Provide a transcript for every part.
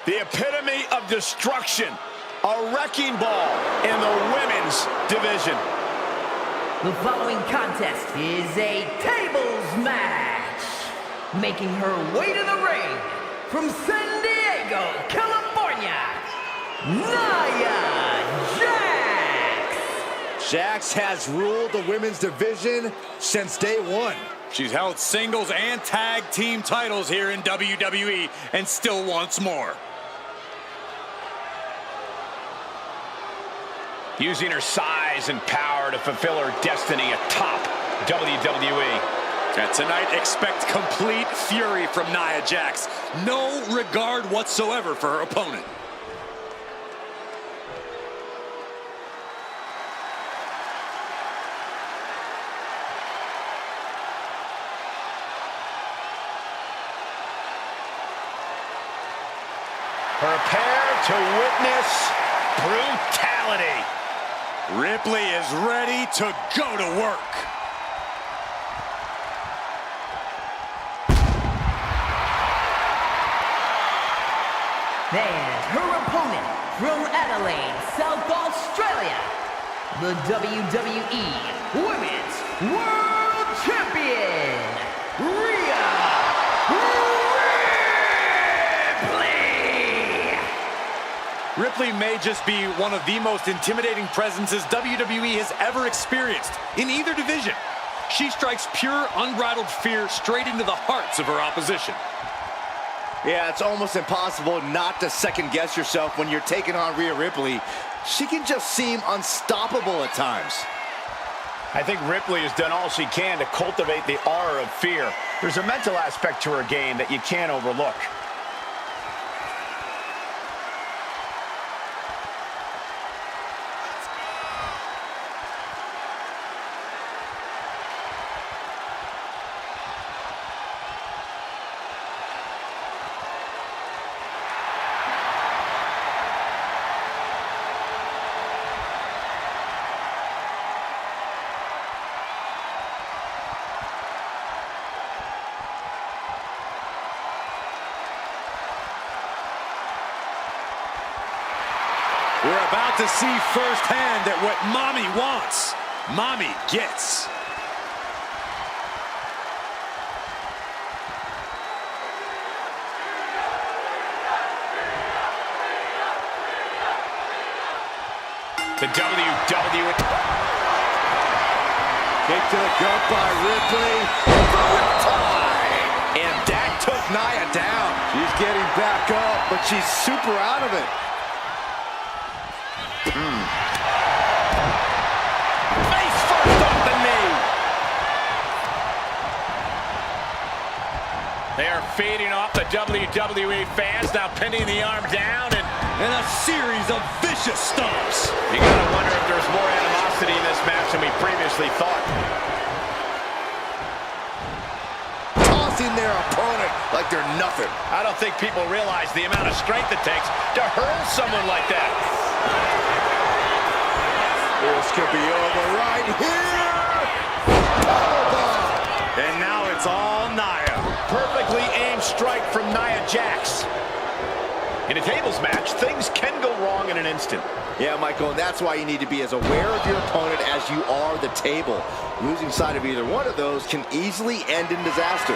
The epitome of destruction. A wrecking ball in the women's division. The following contest is a tables match. Making her way to the ring from San Diego, California, Nia Jax. Jax has ruled the women's division since day one. She's held singles and tag team titles here in WWE and still wants more. Using her size and power to fulfill her destiny atop WWE. And tonight, expect complete fury from Nia Jax. No regard whatsoever for her opponent. Prepare to witness brutality. Ripley is ready to go to work. And her opponent from Adelaide, South Australia, the WWE Women's World Champion, Rhea Ripley! Ripley may just be one of the most intimidating presences WWE has ever experienced in either division. She strikes pure, unbridled fear straight into the hearts of her opposition. Yeah, it's almost impossible not to second-guess yourself when you're taking on Rhea Ripley. She can just seem unstoppable at times. I think Ripley has done all she can to cultivate the aura of fear. There's a mental aspect to her game that you can't overlook. We're about to see firsthand that what Mommy wants, Mommy gets. The WWE. Kick to the gut by Ripley. And that took Nia down. She's getting back up, but she's super out of it. Face first off the knee. They are feeding off the WWE fans, now pinning the arm down and a series of vicious stomps. you gotta wonder if there's more animosity in this match than we previously thought. Tossing their opponent like they're nothing. I don't think people realize the amount of strength it takes to hurl someone like that. This could be over right here. Powerbomb. And now it's all Nia. Perfectly aimed strike from Nia Jax. In a tables match, things can go wrong in an instant. Yeah, Michael, and that's why you need to be as aware of your opponent as you are the table. Losing sight of either one of those can easily end in disaster.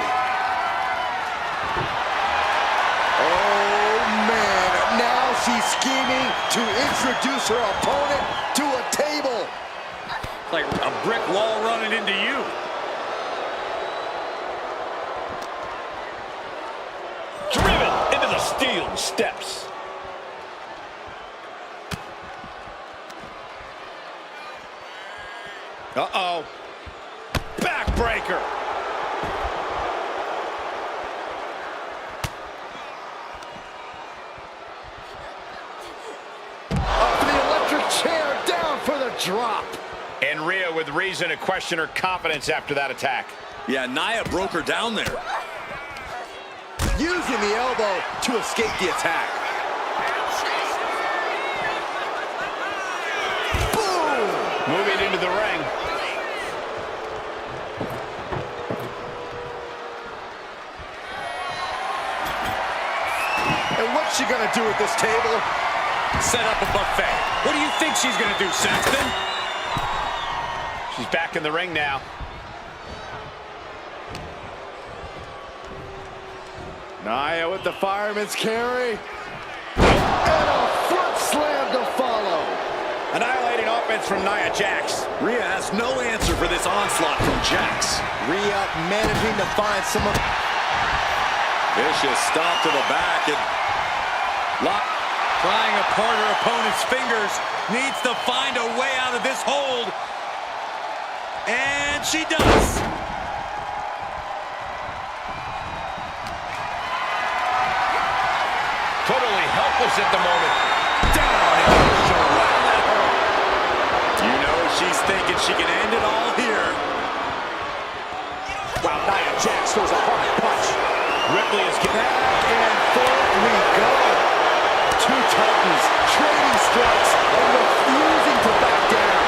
Oh, man. Now she's scheming to introduce her opponent to a table. Like a brick wall running into you. Driven into the steel steps. Uh-oh. Backbreaker. Up to the electric chair, down for the drop. And Rhea with reason to question her confidence after that attack. Yeah, Nia broke her down there. Using the elbow to escape the attack. Boom! Moving into the ring. And what's she gonna do at this table? Set up a buffet. What do you think she's gonna do, Saxton? She's back in the ring now. Nia with the fireman's carry. And a foot slam to follow. Annihilating offense from Nia Jax. Rhea has no answer for this onslaught from Jax. Rhea managing to find some of... Vicious stomp to the back and lock. Prying apart her opponent's fingers. Needs to find a way out of this hold. And she does. Totally helpless at the moment. Down and shoulder. You know she's thinking she can end it all here. Wow, Nia Jax throws a hard punch. Ripley is getting Back and forth we go. Two titans trading strikes and refusing to back down.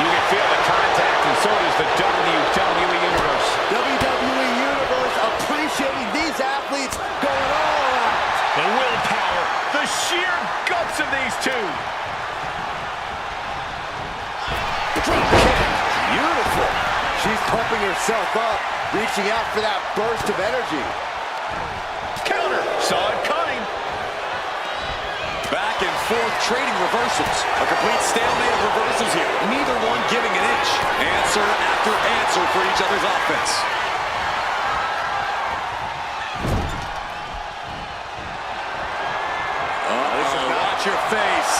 You can feel the contact, and so does the WWE Universe. WWE Universe appreciating these athletes going all out. The willpower, the sheer guts of these two. Drop kick. Beautiful. She's pumping herself up, reaching out for that burst of energy. Counter, saw it coming. Back and forth trading reversals. A complete stalemate of reversals here. Neither one giving an inch. Answer after answer for each other's offense. Watch your face.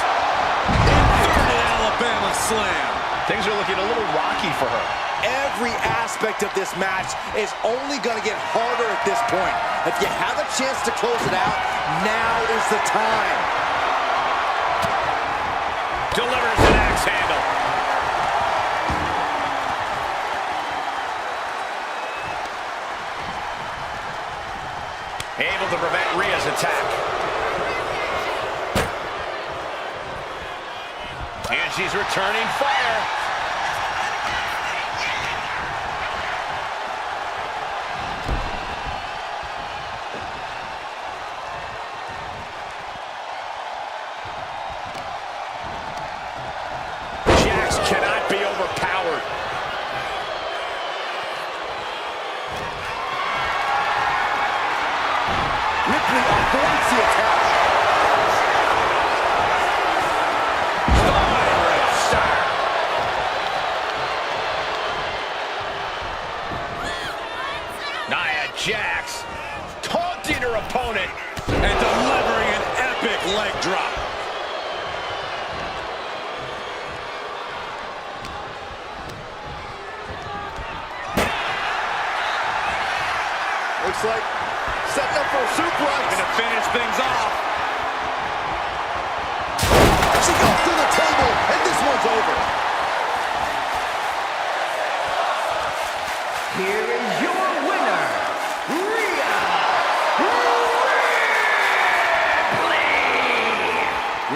Inverted Alabama slam. Things are looking a little rocky for her. Every aspect of this match is only going to get harder at this point. If you have a chance to close it out, now is the time. Delivers an axe handle. Able to prevent Rhea's attack. And she's returning fire. Jax cannot be overpowered. Ripley avoids the attack. Nia Jax taunting her opponent. And delivering an epic leg drop. Looks like setting up for a suplex. Gonna finish things off. She goes through the table, and this one's over. Here is your winner, Rhea Ripley!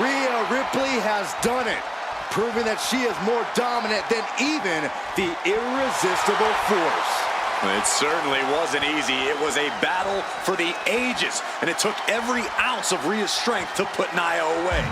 Rhea Ripley has done it, proving that she is more dominant than even the irresistible Force. It certainly wasn't easy. It was a battle for the ages, and it took every ounce of Rhea's strength to put Nia away.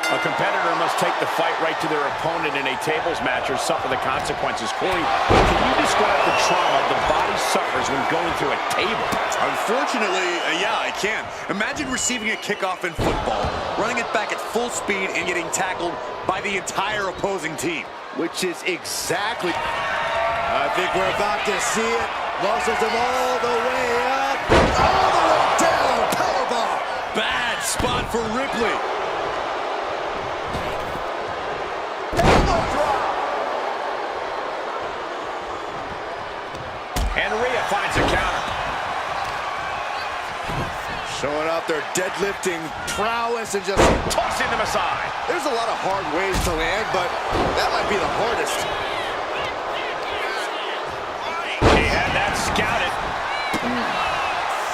A competitor must take the fight right to their opponent in a tables match or suffer the consequences. Corey, can you describe the trauma the body suffers when going through a table? Unfortunately, yeah, I can. Imagine receiving a kickoff in football, running it back at full speed, and getting tackled by the entire opposing team. Which is exactly... I think we're about to see it. Muscles them all the way up, all the way down. Powerbomb. Bad spot for Ripley. And Rhea finds a counter. Showing off their deadlifting prowess and just Tossing them aside. There's a lot of hard ways to land, but that might be the hardest. He had that scouted.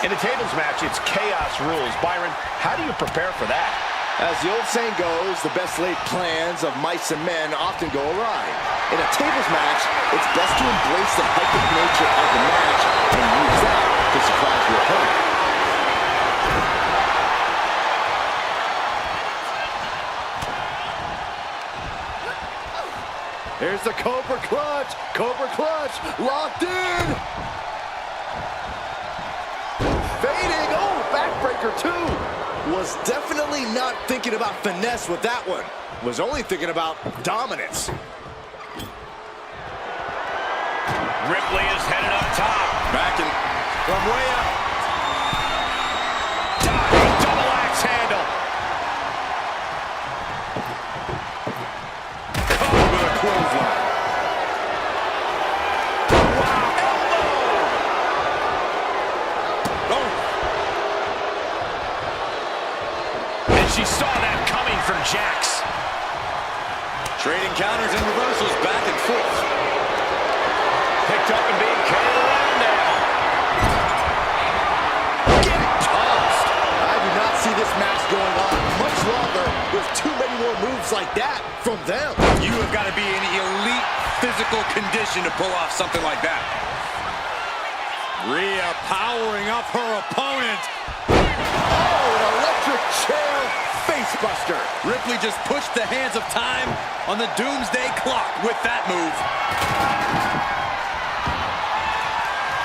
In a tables match, it's chaos rules. Byron, how do you prepare for that? As the old saying goes, the best laid plans of mice and men often go awry. In a tables match, it's best to embrace the hectic nature of the match and use that to surprise your opponent. Here's the Cobra Clutch. Cobra Clutch locked in. Fading. Oh, backbreaker too. Was definitely not thinking about finesse with that one. Was only thinking about dominance. Ripley is headed up top. Back in from way up. Diving double axe handle. Caught with a clothesline. She saw that coming from Jax. Trading counters and reversals back and forth. Picked up and being carried around now. Get tossed. I do not see this match going on much longer with too many more moves like that from them. You have got to be in elite physical condition to pull off something like that. Rhea powering up her opponent. Oh, an electric chair facebuster. Ripley just pushed the hands of time on the doomsday clock with that move.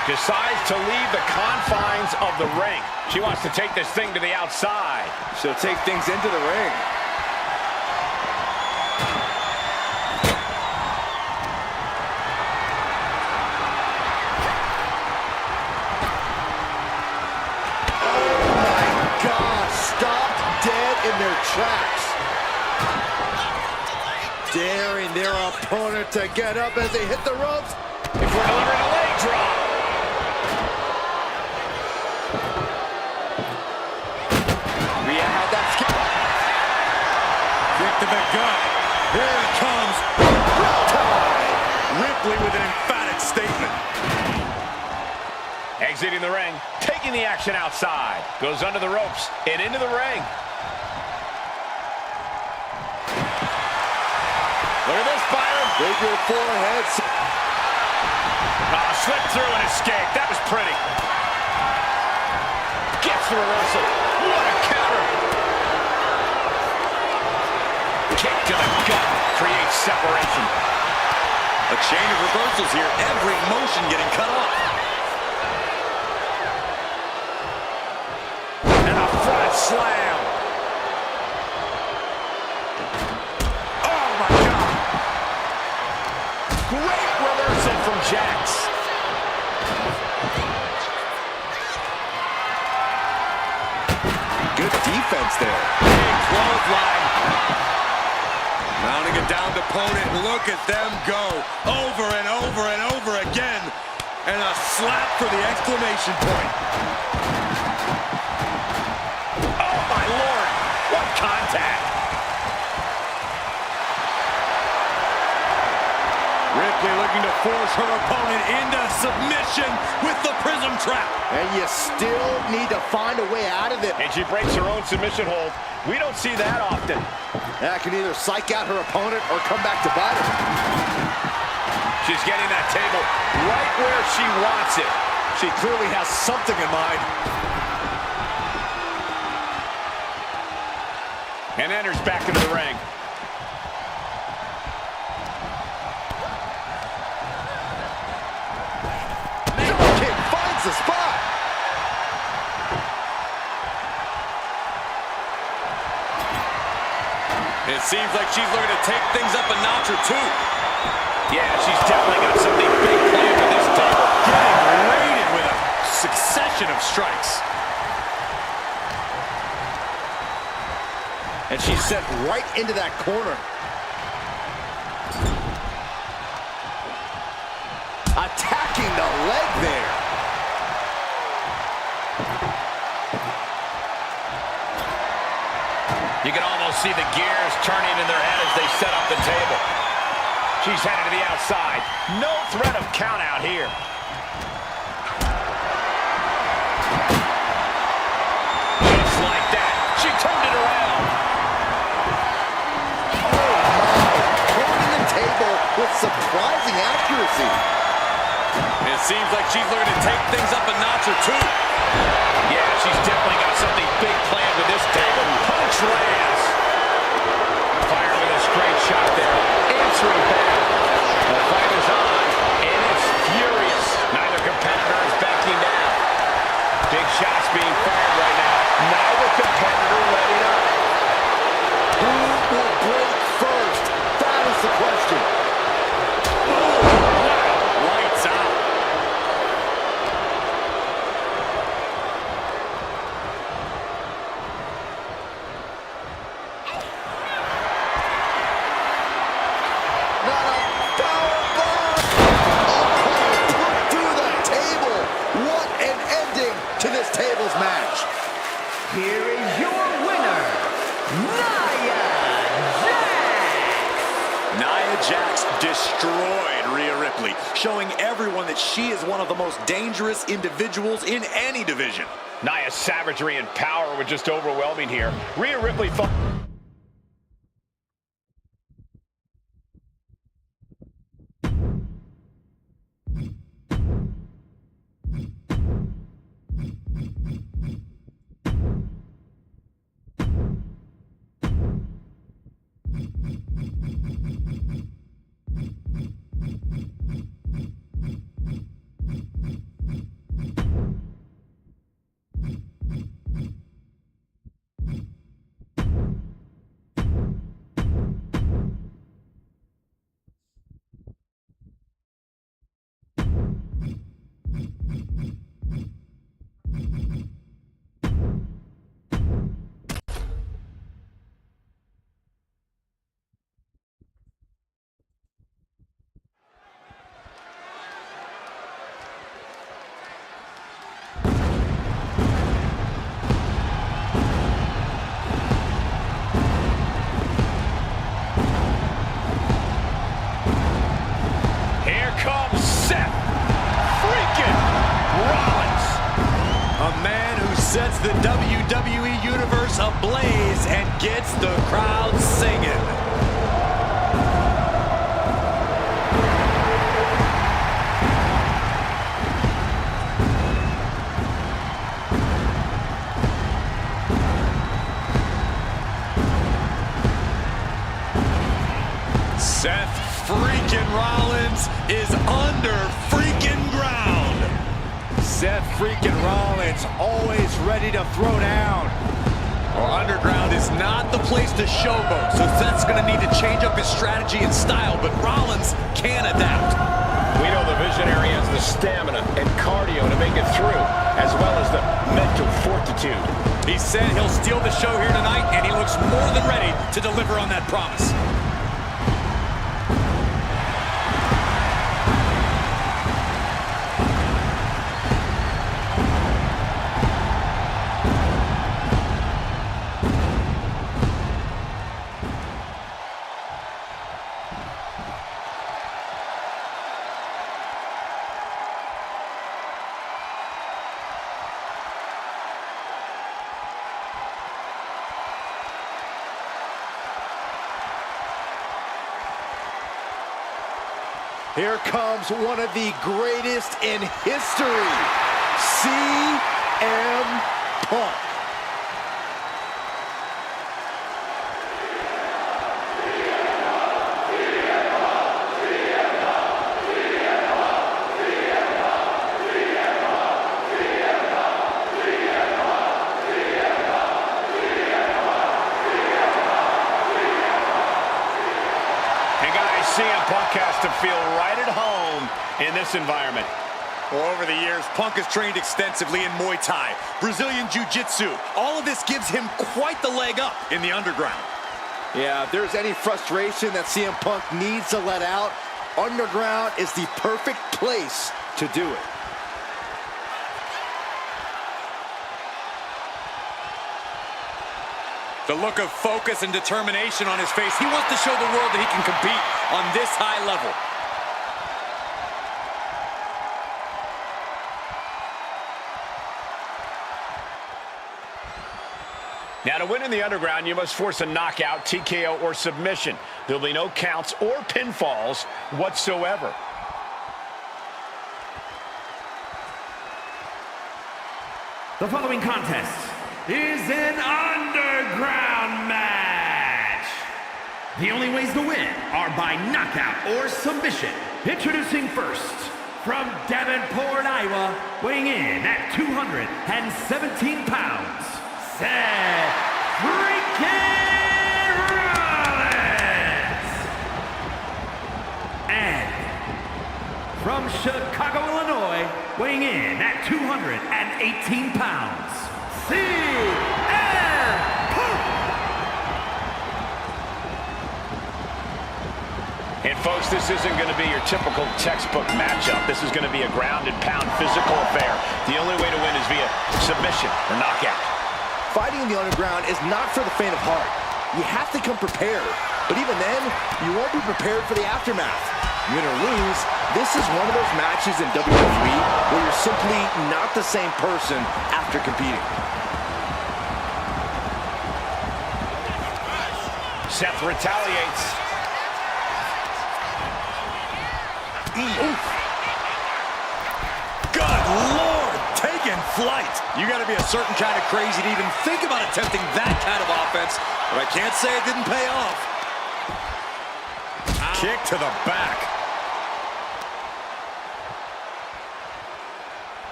Decides to leave the confines of the ring. She wants to take this thing to the outside. She'll take things into the ring. In their tracks. Daring their opponent to get up as they hit the ropes. Before delivering a leg drop. Rhea had that skill. Kick to the gut. Here it comes. Ripley with an emphatic statement. Exiting the ring, taking the action outside. Goes under the ropes and into the ring. Look at this, Byron. Figure forehead. Oh, slipped through and escaped. That was pretty. Gets the reversal. What a counter. Kick to the gut. Creates separation. A chain of reversals here. Every motion getting cut off. And a front slam. Great reversal from Jax. Good defense there. Big clothesline. Mounting a downed opponent. Look at them go. Over and over and over again. And a slap for the exclamation point. Oh, my Lord. What contact. Ripley looking to force her opponent into submission with the prism trap. And you still need to find a way out of it. And she breaks her own submission hold. We don't see that often. That can either psych out her opponent or come back to bite her. She's getting that table right where she wants it. She clearly has something in mind. And enters back into the ring. The spot. It seems like she's looking to take things up a notch or two. Yeah, she's definitely got something big planned for this table. Getting raided with a succession of strikes. And she's sent right into that corner. Attacking the leg there. You can almost see the gears turning in their head as they set up the table. She's headed to the outside. No threat of count out here. Just like that, she turned it around. surprising accuracy. It seems like she's looking to take things up a notch or two. Yeah, she's definitely got something big planned with this table. Punch lands. Fire with a straight shot there. Answering back. The fight is on, and it's furious. Neither competitor is backing down. Big shots being fired right now. Neither competitor letting up. Who will break first? That is the question. Lights out. To this tables match. Here is your winner, Nia Jax! Nia Jax destroyed Rhea Ripley, showing everyone that she is one of the most dangerous individuals in any division. Nia's savagery and power were just overwhelming here. Rhea Ripley thought... Sets the WWE Universe ablaze and gets the crowd singing. Seth freaking Rollins is under freaking ground. Seth freaking Rollins always ready to throw down. Well, underground is not the place to showboat, so Seth's going to need to change up his strategy and style, but Rollins can adapt. We know the Visionary has the stamina and cardio to make it through, as well as the mental fortitude. He said he'll steal the show here tonight, and he looks more than ready to deliver on that promise. Here comes one of the greatest in history, CM Punk. CM Punk has to feel right at home in this environment. Well, over the years, Punk has trained extensively in Muay Thai, Brazilian Jiu-Jitsu. All of this gives him quite the leg up in the underground. Yeah, if there's any frustration that CM Punk needs to let out, underground is the perfect place to do it. The look of focus and determination on his face. He wants to show the world that he can compete on this high level. Now, to win in the underground, you must force a knockout, TKO, or submission. There'll be no counts or pinfalls whatsoever. The following contest is an underground match. The only ways to win are by knockout or submission. Introducing first, from Davenport, Iowa, weighing in at 217 pounds, Seth freaking Rollins. And from Chicago, Illinois, weighing in at 218 pounds, CM Punk. And folks, this isn't going to be your typical textbook matchup. This is going to be a ground and pound physical affair. The only way to win is via submission or knockout. Fighting in the underground is not for the faint of heart. You have to come prepared. But even then, you won't be prepared for the aftermath. Win or lose, this is one of those matches in WWE where you're simply not the same person after competing. Seth retaliates. Oof. Good Lord, taking flight. You got to be a certain kind of crazy to even think about attempting that kind of offense, but I can't say it didn't pay off. Kick to the back.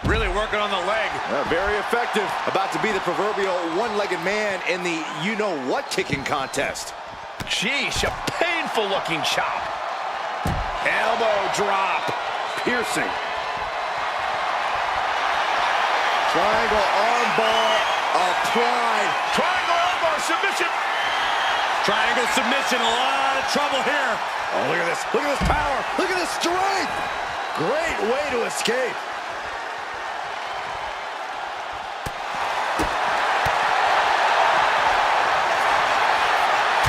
Really working on the leg. Very effective. About to be the proverbial one-legged man in the you-know-what kicking contest. Sheesh, a painful-looking chop. Elbow drop. Piercing. Triangle armbar applied. Triangle elbow submission. Triangle submission, a lot of trouble here. Oh, look at this. Look at this power. Look at this strength. Great way to escape.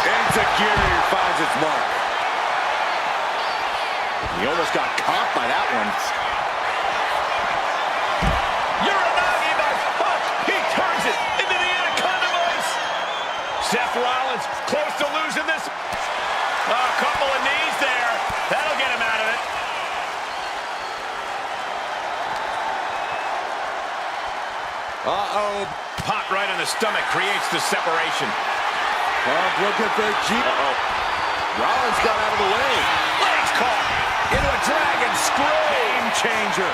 Enziguri finds its mark. He almost got caught by that one. Uranagi knife. Oh, he turns it into the Anaconda Vice. Seth Rollins close to losing this. A couple of knees there. That'll get him out of it. Uh-oh. Pop right on the stomach creates the separation. Looking for Jeep. Rollins got out of the way. Legs caught into a dragon screw. Game changer.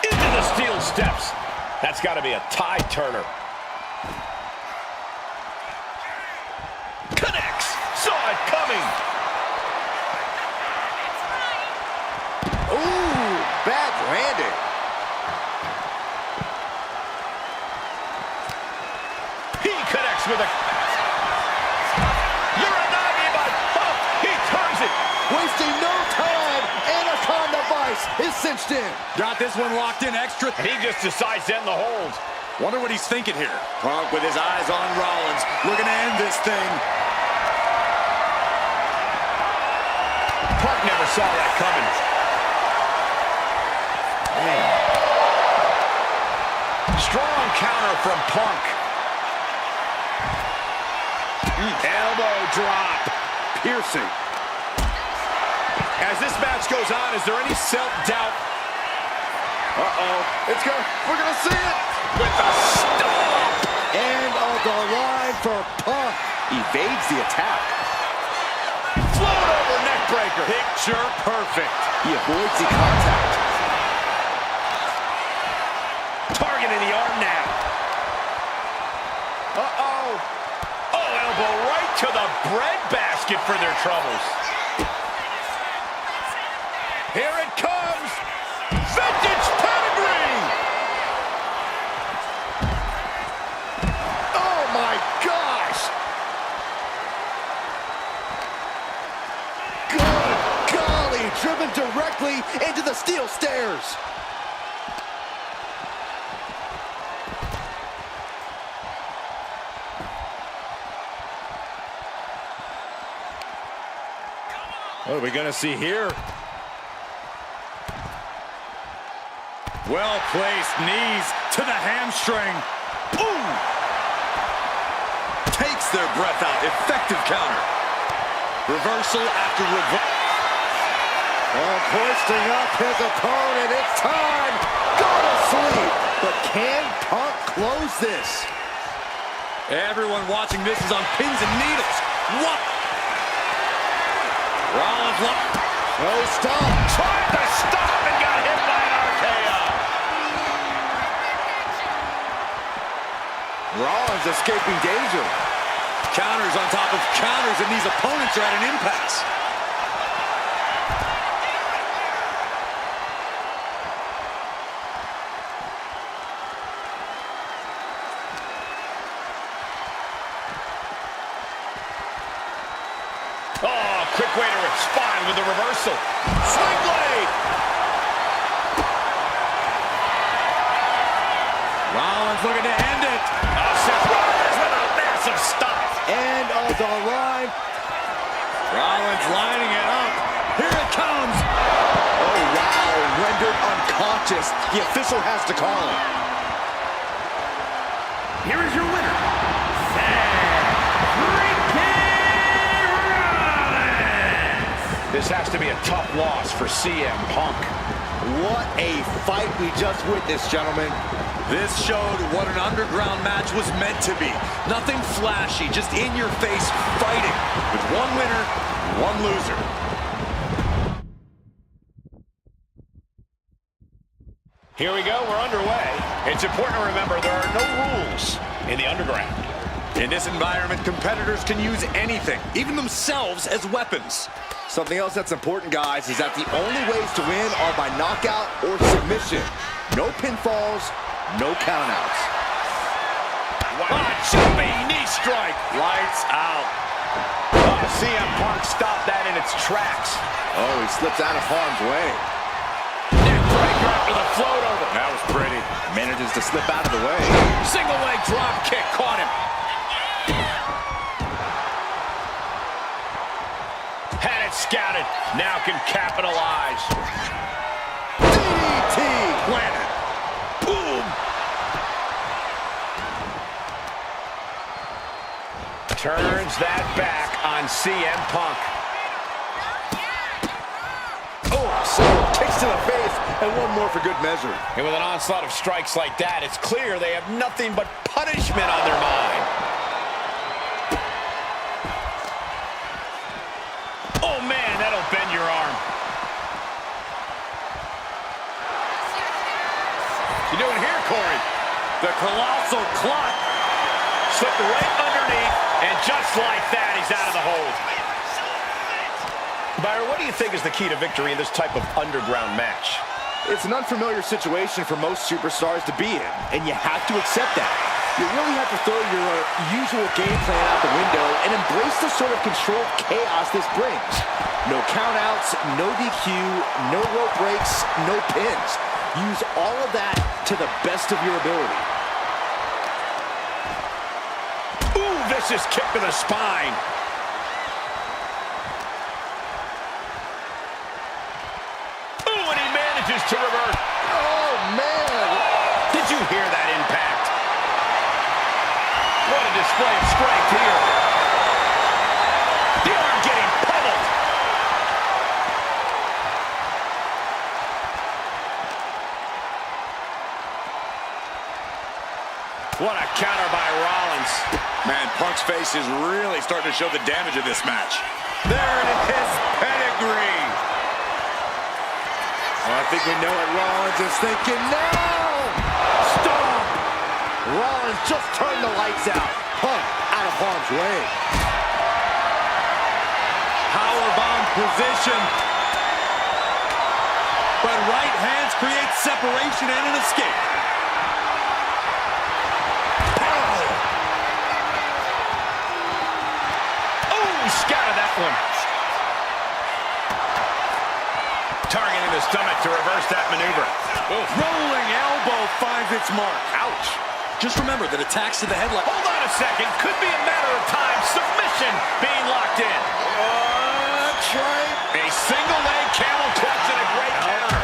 Into the steel steps. That's got to be a tie turner. Connects. Saw it coming. Ooh, bad landing. He connects with a Uranagi, but oh, he turns it. Wasting no time. Anaconda Vice is cinched in. Got this one locked in extra. He just decides to end the hold. Wonder what he's thinking here. Punk with his eyes on Rollins, looking to end this thing. Punk never saw that coming. Strong counter from Punk. Elbow drop. Piercing. As this match goes on, is there any self-doubt? We're gonna see it. With the stomp. End of the line for Punk. Evades the attack. Float over neck breaker. Picture perfect. He avoids the contact. Targeting the arm now. Uh-oh. Oh, elbow right to the breadbasket for their troubles. Here it comes. Vintage pedigree. Oh my gosh. Good golly, driven directly into the steel stairs. What are we gonna see here? Well-placed knees to the hamstring. Boom! Takes their breath out. Effective counter. Reversal after reversal. Oh, hoisting up his opponent. It's time. Go to sleep. But can Punk close this? Everyone watching this is on pins and needles. What? Rollins No stop. Tried to stop and got hit by an RKO. Rollins escaping danger. counters on top of counters, and these opponents are at an impasse. Oh, quick way to respond with the reversal. Swing blade! Rollins looking to end it. Oh, Seth Rollins with a massive stop. And on the line. Rollins lining it up. Here it comes. Oh, wow. Rendered unconscious. The official has to call him. Here is your winner, This has to be a tough loss for CM Punk. What a fight we just witnessed, gentlemen. This showed what an underground match was meant to be. Nothing flashy, just in your face fighting. With one winner, one loser. Here we go, we're underway. It's important to remember there are no rules in the underground. In this environment, competitors can use anything, even themselves, as weapons. Something else that's important, guys, is that the only ways to win are by knockout or submission. No pinfalls, no countouts. Wow. Jumping knee strike. Lights out. Oh, CM Punk stopped that in its tracks. Oh, he slips out of harm's way. Neck breaker after the float over. That was pretty. Manages to slip out of the way. Single leg drop kick caught him. Had it scouted. Now can capitalize. DDT! Planted. Boom. Turns that back on CM Punk. Oh, so kicks to the face, and one more for good measure. And with an onslaught of strikes like that, it's clear they have nothing but punishment on their mind. Oh, man, that'll bend your arm. What you doing here, Corey? The colossal clock. Slipped right underneath, and just like that, he's out of the hold. Byron, what do you think is the key to victory in this type of underground match? It's an unfamiliar situation for most superstars to be in, and you have to accept that. You really have to throw your usual game plan out the window and embrace the sort of controlled chaos this brings. No countouts, no DQ, no rope breaks, no pins. Use all of that to the best of your ability. Ooh, vicious kick to the spine. Ooh, and he manages to reverse. Oh, man! Did you hear that impact? What a display of strength here. The arm getting pummeled. What a counter by Rollins. Man, Punk's face is really starting to show the damage of this match. There it is, pedigree. Well, I think we know what Rollins is thinking now. Stop! Rollins just turned the lights out. Punk out of harm's way. Powerbomb position. But right hands create separation and an escape. Scouted that one. Targeting the stomach to reverse that maneuver. Oof. Rolling elbow finds its mark. Ouch. Just remember that attacks to the head like... Hold on a second. Could be a matter of time. Submission being locked in. Try. A single leg camel clutch and a great counter.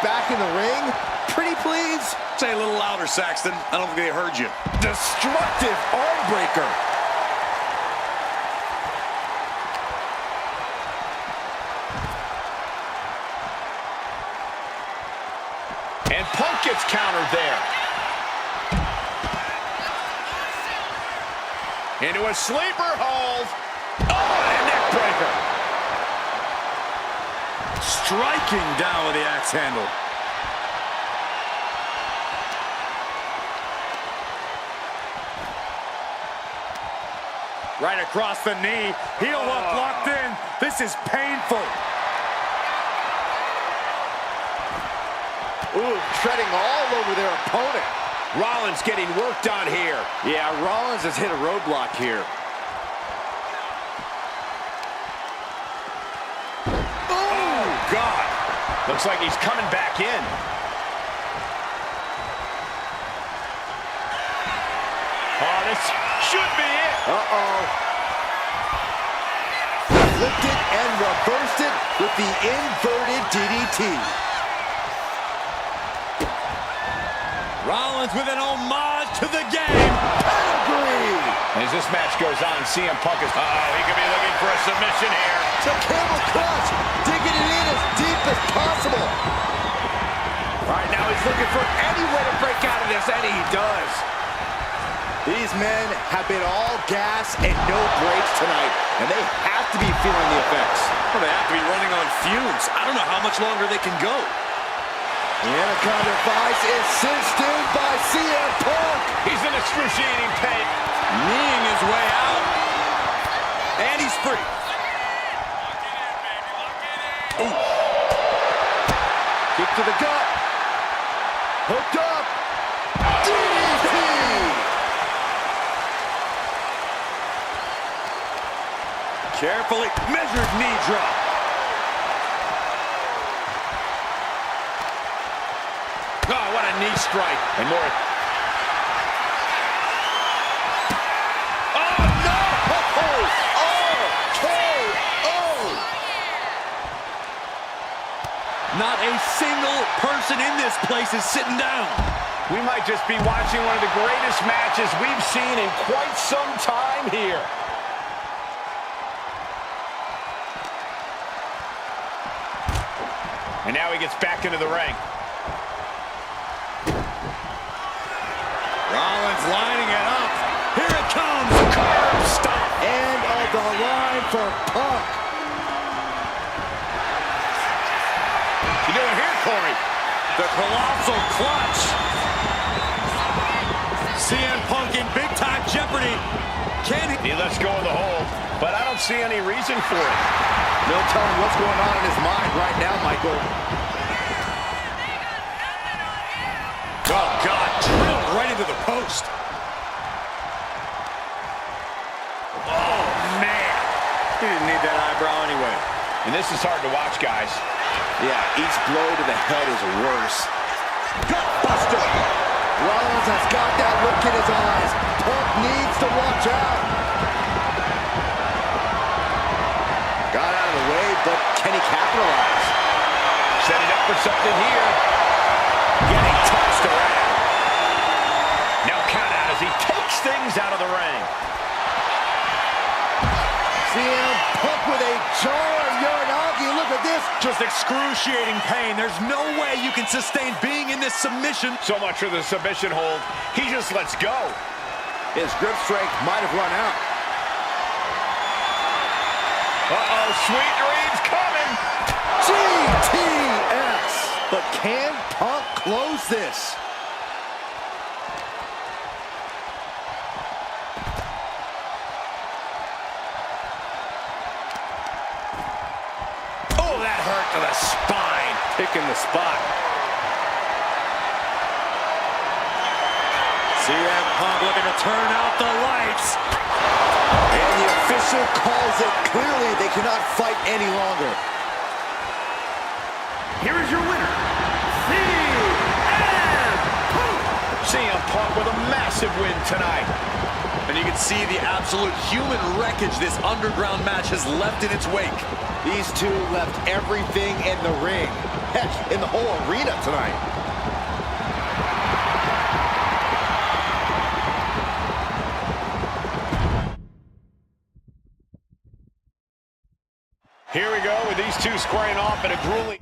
back in the ring? Pretty please? Say a little louder, Saxton. I don't think they heard you. Destructive arm breaker. And Punk gets countered there. Into a sleeper hold. Oh, and a neck breaker. Striking down with the axe handle. Right across the knee. Heel hook locked in. This is painful. Ooh, treading all over their opponent. Rollins getting worked on here. Yeah, Rollins has hit a roadblock here. Oh, God. Looks like he's coming back in. Oh, this should be it. Uh-oh. Flipped it and reversed it with the inverted DDT. Rollins with an homage to the game. Pedigree. As this match goes on, CM Punk is... Uh-oh, he could be looking for a submission here. It's a camel clutch. Digging it in as deep as possible. All right, now he's looking for any way to break out of this, and he does. These men have been all gas and no brakes tonight, and they have to be feeling the effects. Well, they have to be running on fumes. I don't know how much longer they can go. The Anaconda Vice is cinched in by CM Punk. He's in excruciating pain. Kneeing his way out. And he's free. Ooh. Kick to the gut. Hooked up. DDT. Carefully measured knee drop. Oh, what a knee strike. And more. Oh, no! Oh! Not a single person in this place is sitting down. We might just be watching one of the greatest matches we've seen in quite some time here. And now he gets back into the ring. Rollins lining it up. Here it comes. Curb stop. End of the line for Punk. What you doing here, Corey? The colossal clutch. CM Punk in big-time jeopardy. Can he? He lets go of the hold, but I don't see any reason for it. No telling what's going on in his mind right now, Michael. Oh, God. Drilled right into the post. Oh, man. He didn't need that eyebrow anyway. And this is hard to watch, guys. Yeah, each blow to the head is worse. Gutbuster! Rollins has got that look in his eyes. Punk needs to watch out. Got out of the way, but can he capitalize? Setting up for something here. Getting tossed around. Now count out as he takes things out of the ring. CM Punk with a jar Uranagi. Look at this. Just excruciating pain. There's no way you can sustain being in this submission. So much for the submission hold. He just lets go. His grip strength might have run out. Uh-oh, sweet dreams coming. GTS. But can Punk close this? Oh, that hurt to the spine. Picking the spot. CM Punk looking to turn out the lights. And the official calls it. Clearly, they cannot fight any longer. Here is your winner, CM Punk. CM Punk with a massive win tonight. And you can see the absolute human wreckage this underground match has left in its wake. These two left everything in the ring. Heck, in the whole arena tonight. Here we go with these two squaring off in a grueling...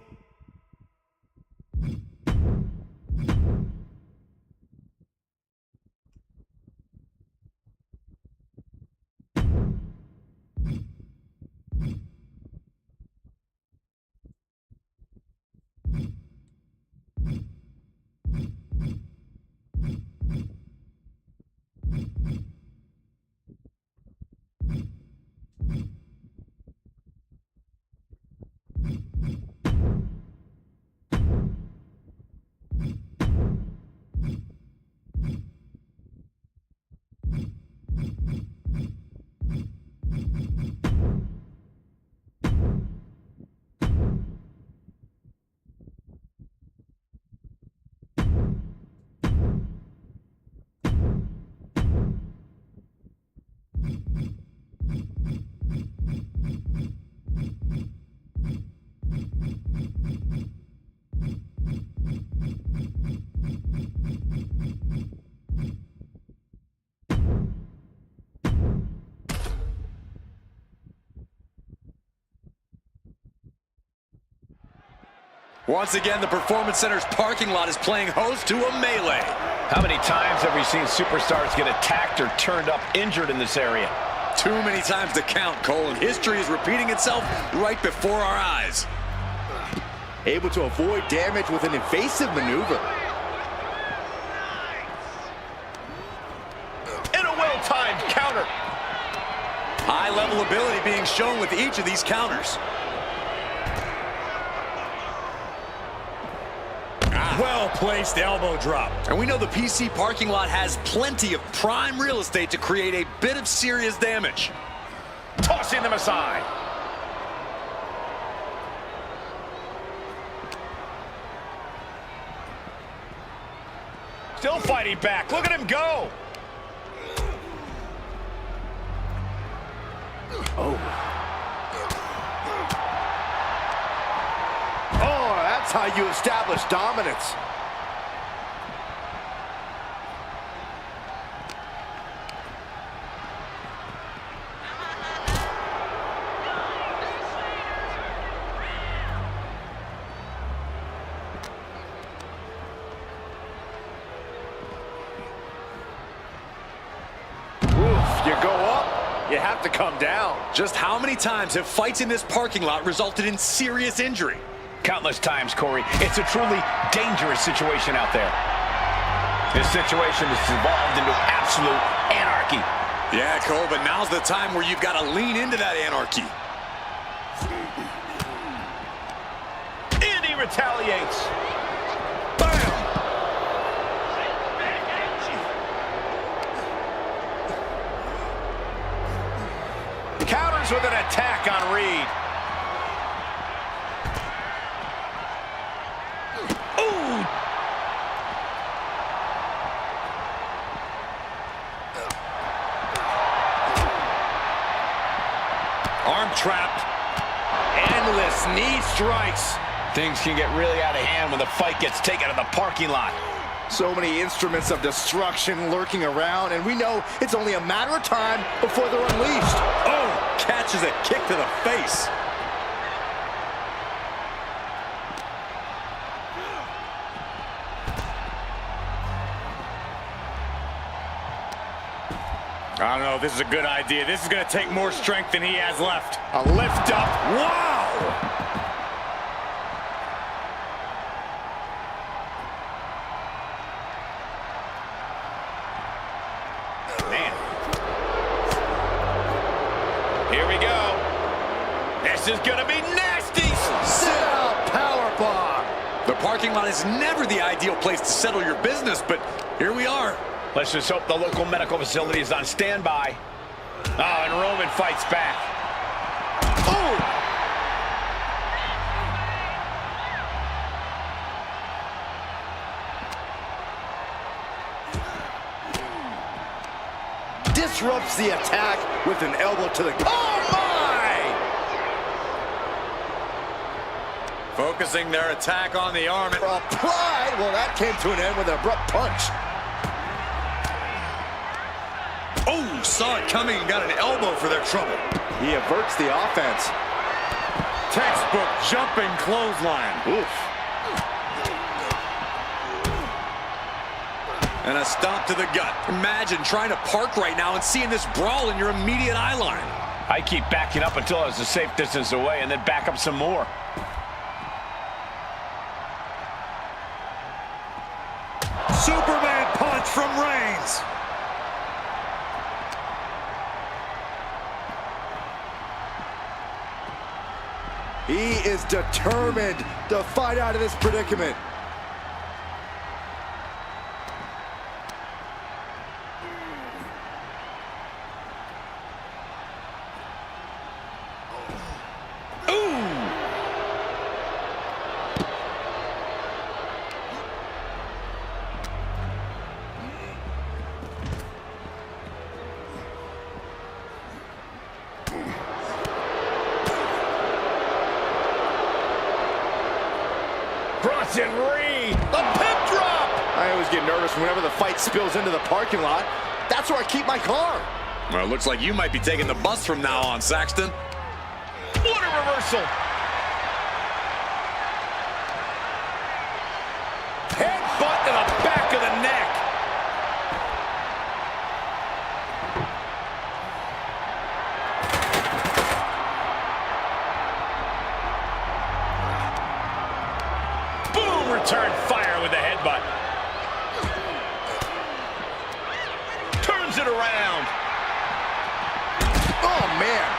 Once again, the Performance Center's parking lot is playing host to a melee. How many times have we seen superstars get attacked or turned up injured in this area? Too many times to count, Cole, and history is repeating itself right before our eyes. Able to avoid damage with an evasive maneuver. And a well-timed counter. High-level ability being shown with each of these counters. Well-placed elbow drop. And we know the PC parking lot has plenty of prime real estate to create a bit of serious damage. Tossing them aside. Still fighting back. Look at him go. That's how you establish dominance. You go up, you have to come down. Just how many times have fights in this parking lot resulted in serious injury? Countless times, Corey. It's a truly dangerous situation out there. This situation has evolved into absolute anarchy. Yeah, Cole, but now's the time where you've got to lean into that anarchy. And he retaliates. Bam! Counters with an attack on Reed. Ooh! Arm trapped. Endless knee strikes. Things can get really out of hand when the fight gets taken in the parking lot. So many instruments of destruction lurking around, and we know it's only a matter of time before they're unleashed. Oh, catches a kick to the face. I don't know if this is a good idea. This is going to take more strength than he has left. A lift up. Wow! Here we go. This is gonna be nasty. Sit-out powerbomb. The parking lot is never the ideal place to settle your business, but here we are. Let's just hope the local medical facility is on standby. Oh, and Roman fights back. Oh! interrupts the attack with an elbow to the... Oh, my! Focusing their attack on the arm. Applied. Well, that came to an end with an abrupt punch. Oh, saw it coming and got an elbow for their trouble. He averts the offense. Textbook jumping clothesline. Oof. And a stomp to the gut. Imagine trying to park right now and seeing this brawl in your immediate eye line. I keep backing up until I was a safe distance away and then back up some more. Superman punch from Reigns. He is determined to fight out of this predicament. The pep drop! I always get nervous whenever the fight spills into the parking lot. That's where I keep my car. Well, it looks like you might be taking the bus from now on, Saxton. What a reversal! Headbutt to the back of the neck. Boom! Return fire with the headbutt. Turns it around. Oh, man.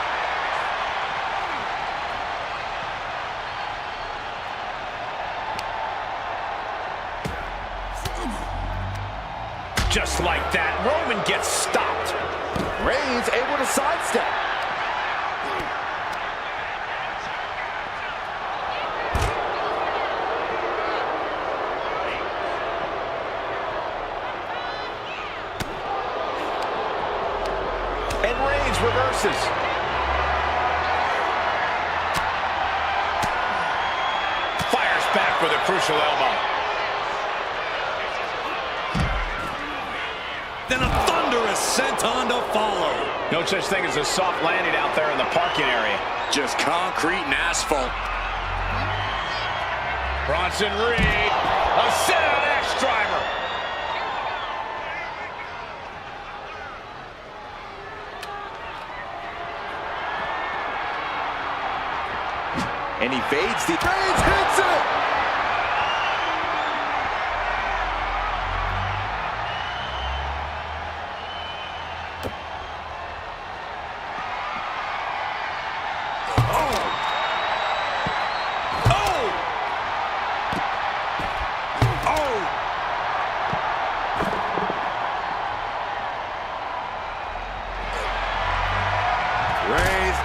Just like that, Roman gets stopped. Reigns able to sidestep. And Reigns reverses. Fires back with a crucial elbow. Then a thunderous senton to follow. No such thing as a soft landing out there in the parking area. Just concrete and asphalt. Bronson Reed, a sit-out axe driver. And evades the... Reigns hits it! Reigns,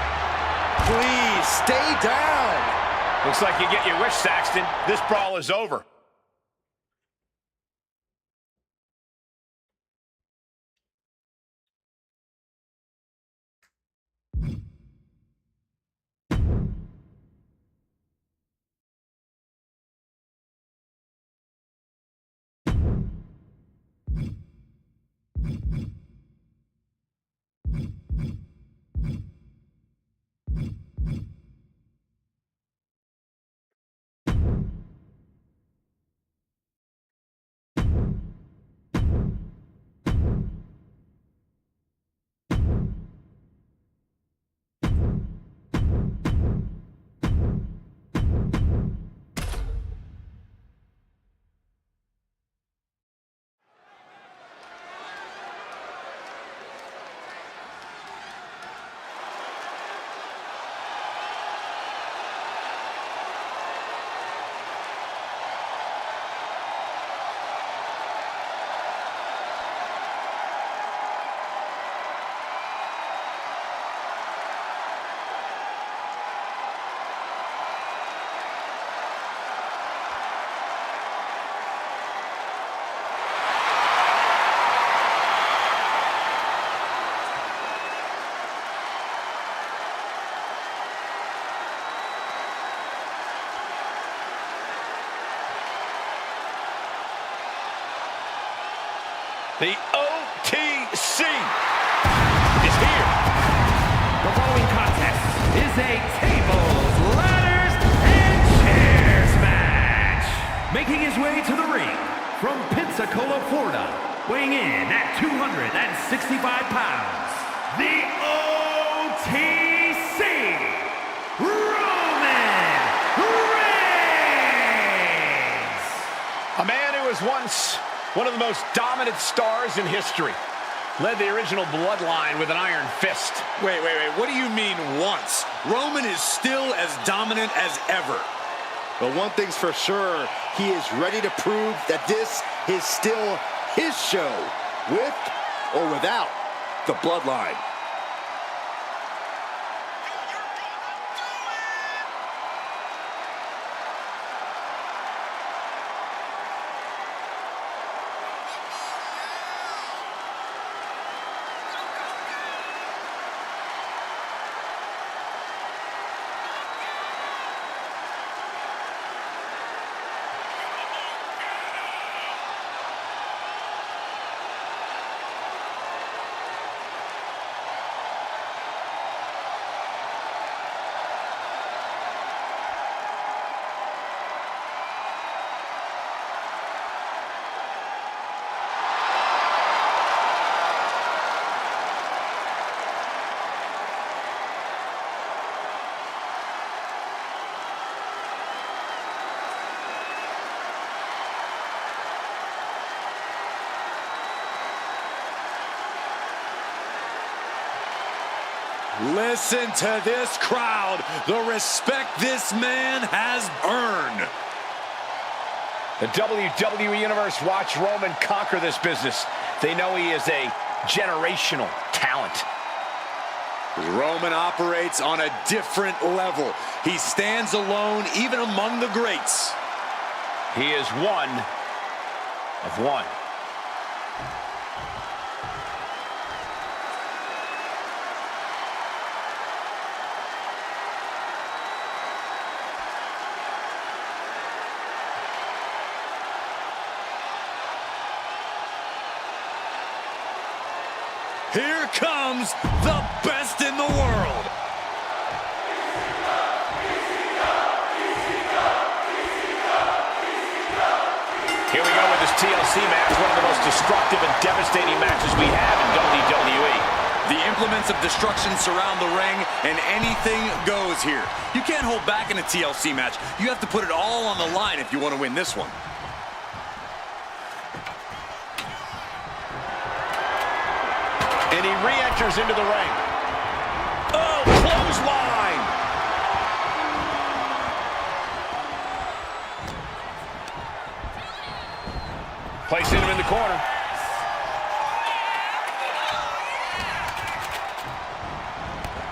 please stay down. Looks like you get your wish, Saxton. This brawl is over. The OTC is here. The following contest is a tables, ladders, and chairs match. Making his way to the ring from Pensacola, Florida, weighing in at 265 pounds, the OTC, Roman Reigns. A man who was once one of the most dominant stars in history. Led the original bloodline with an iron fist. Wait. What do you mean once? Roman is still as dominant as ever. But one thing's for sure, he is ready to prove that this is still his show, with or without the bloodline. Listen to this crowd, the respect this man has earned. The WWE Universe watched Roman conquer this business. They know he is a generational talent. Roman operates on a different level. He stands alone even among the greats. He is one of one. Here comes the best in the world. Here we go with this TLC match, one of the most destructive and devastating matches we have in WWE. The implements of destruction surround the ring, and anything goes here. You can't hold back in a TLC match. You have to put it all on the line if you want to win this one. And he re-enters into the ring. Oh, clothesline! Placing him in the corner.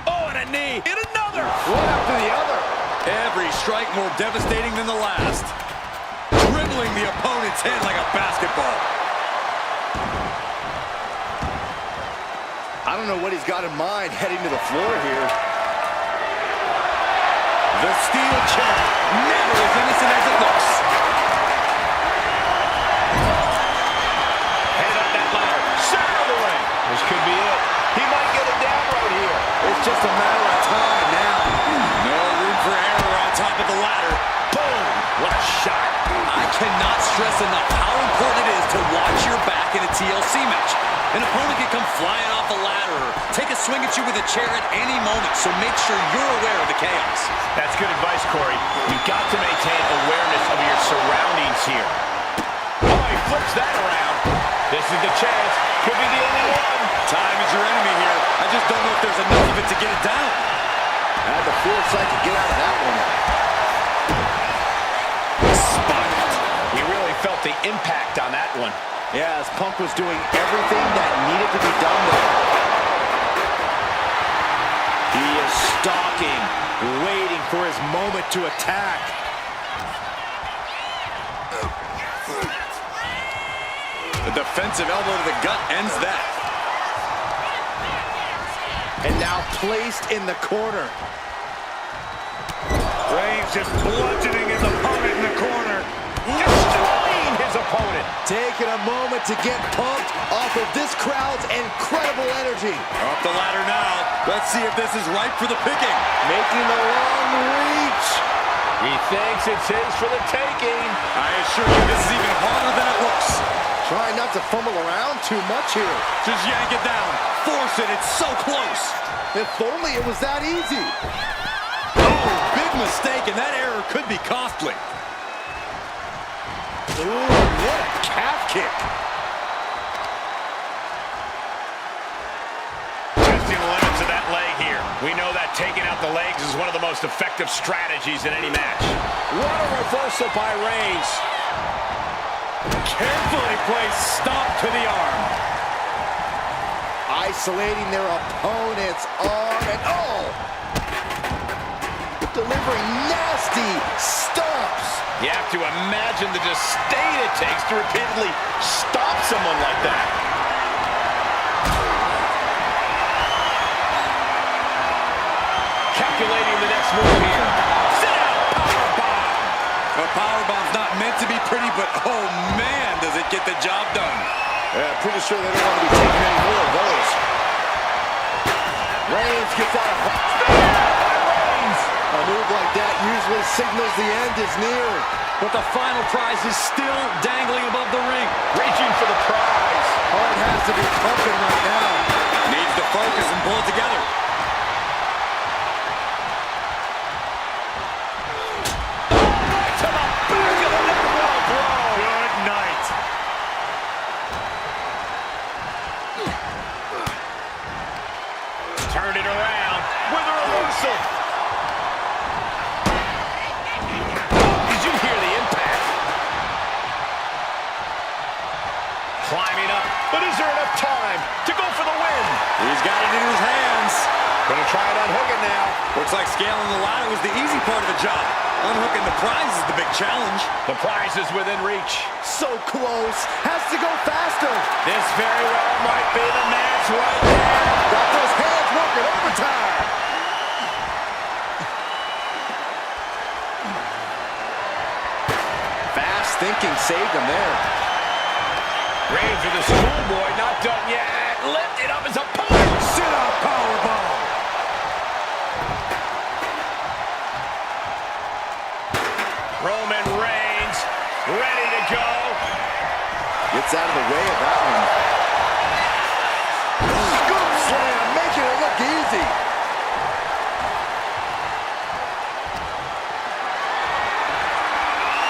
Oh, and a knee. And another! One after the other. Every strike more devastating than the last. Dribbling the opponent's head like a basketball. I don't know what he's got in mind heading to the floor here. The steel chair, never as innocent as it looks. Headed up that ladder. Center of the ring. This could be it. He might get it down right here. It's just a matter of time now. No room for error on top of the ladder. Boom! What a shot. I cannot stress enough how important it is to watch your back in a TLC match. An opponent can come flying off a ladder or take a swing at you with a chair at any moment, so make sure you're aware of the chaos. That's good advice, Corey. You've got to maintain awareness of your surroundings here. Oh, he flips that around. This is the chance. Could be the only one. Time is your enemy here. I just don't know if there's enough of it to get it down. I had the foresight to get out of that one. Spiked. He really felt the impact on that one. Yeah, as Punk was doing everything that needed to be done there. He is stalking, waiting for his moment to attack. The defensive elbow to the gut ends that. And now placed in the corner. Reigns just bludgeoning his opponent in the corner. Destroying his opponent. Taking a moment to get pumped off of this crowd's incredible energy. Up the ladder now. Let's see if this is ripe for the picking. Making the long reach. He thinks it's his for the taking. I assure you, this is even harder than it looks. Trying not to fumble around too much here. Just yank it down. Force it. It's so close. If only it was that easy. Oh, big mistake, and that error could be costly. Ooh, what a calf kick. Testing the limits of that leg here. We know that taking out the legs is one of the most effective strategies in any match. What a reversal by Reigns. Carefully placed stop to the arm. Isolating their opponent's arm and delivering nasty stomps. You have to imagine the disdain it takes to repeatedly stop someone like that. Calculating the next move here. Sit out, powerbomb. A powerbomb's not meant to be pretty, but oh man, does it get the job done. Pretty sure they don't want to be taking any more of those. Reigns gets out of a move like that usually signals the end is near. But the final prize is still dangling above the ring. Reaching for the prize. Heart has to be pumping right now. Needs to focus and pull it together. To the back of the neck, well thrown. Good night. Turned it around with a reversal. Did you hear the impact? Climbing up, but is there enough time to go for the win? He's got it in his hands. Gonna try and unhook it now. Looks like scaling the ladder was the easy part of the job. Unhooking the prize is the big challenge. The prize is within reach. So close. Has to go faster. This very well might be the match right there. Got those hands working overtime. Fast thinking saved him there. Reigns with the schoolboy, not done yet. Lifted up his opponent. Sit up, powerbomb. Roman Reigns ready to go. Gets out of the way of that one. Scoop slam, making it look easy.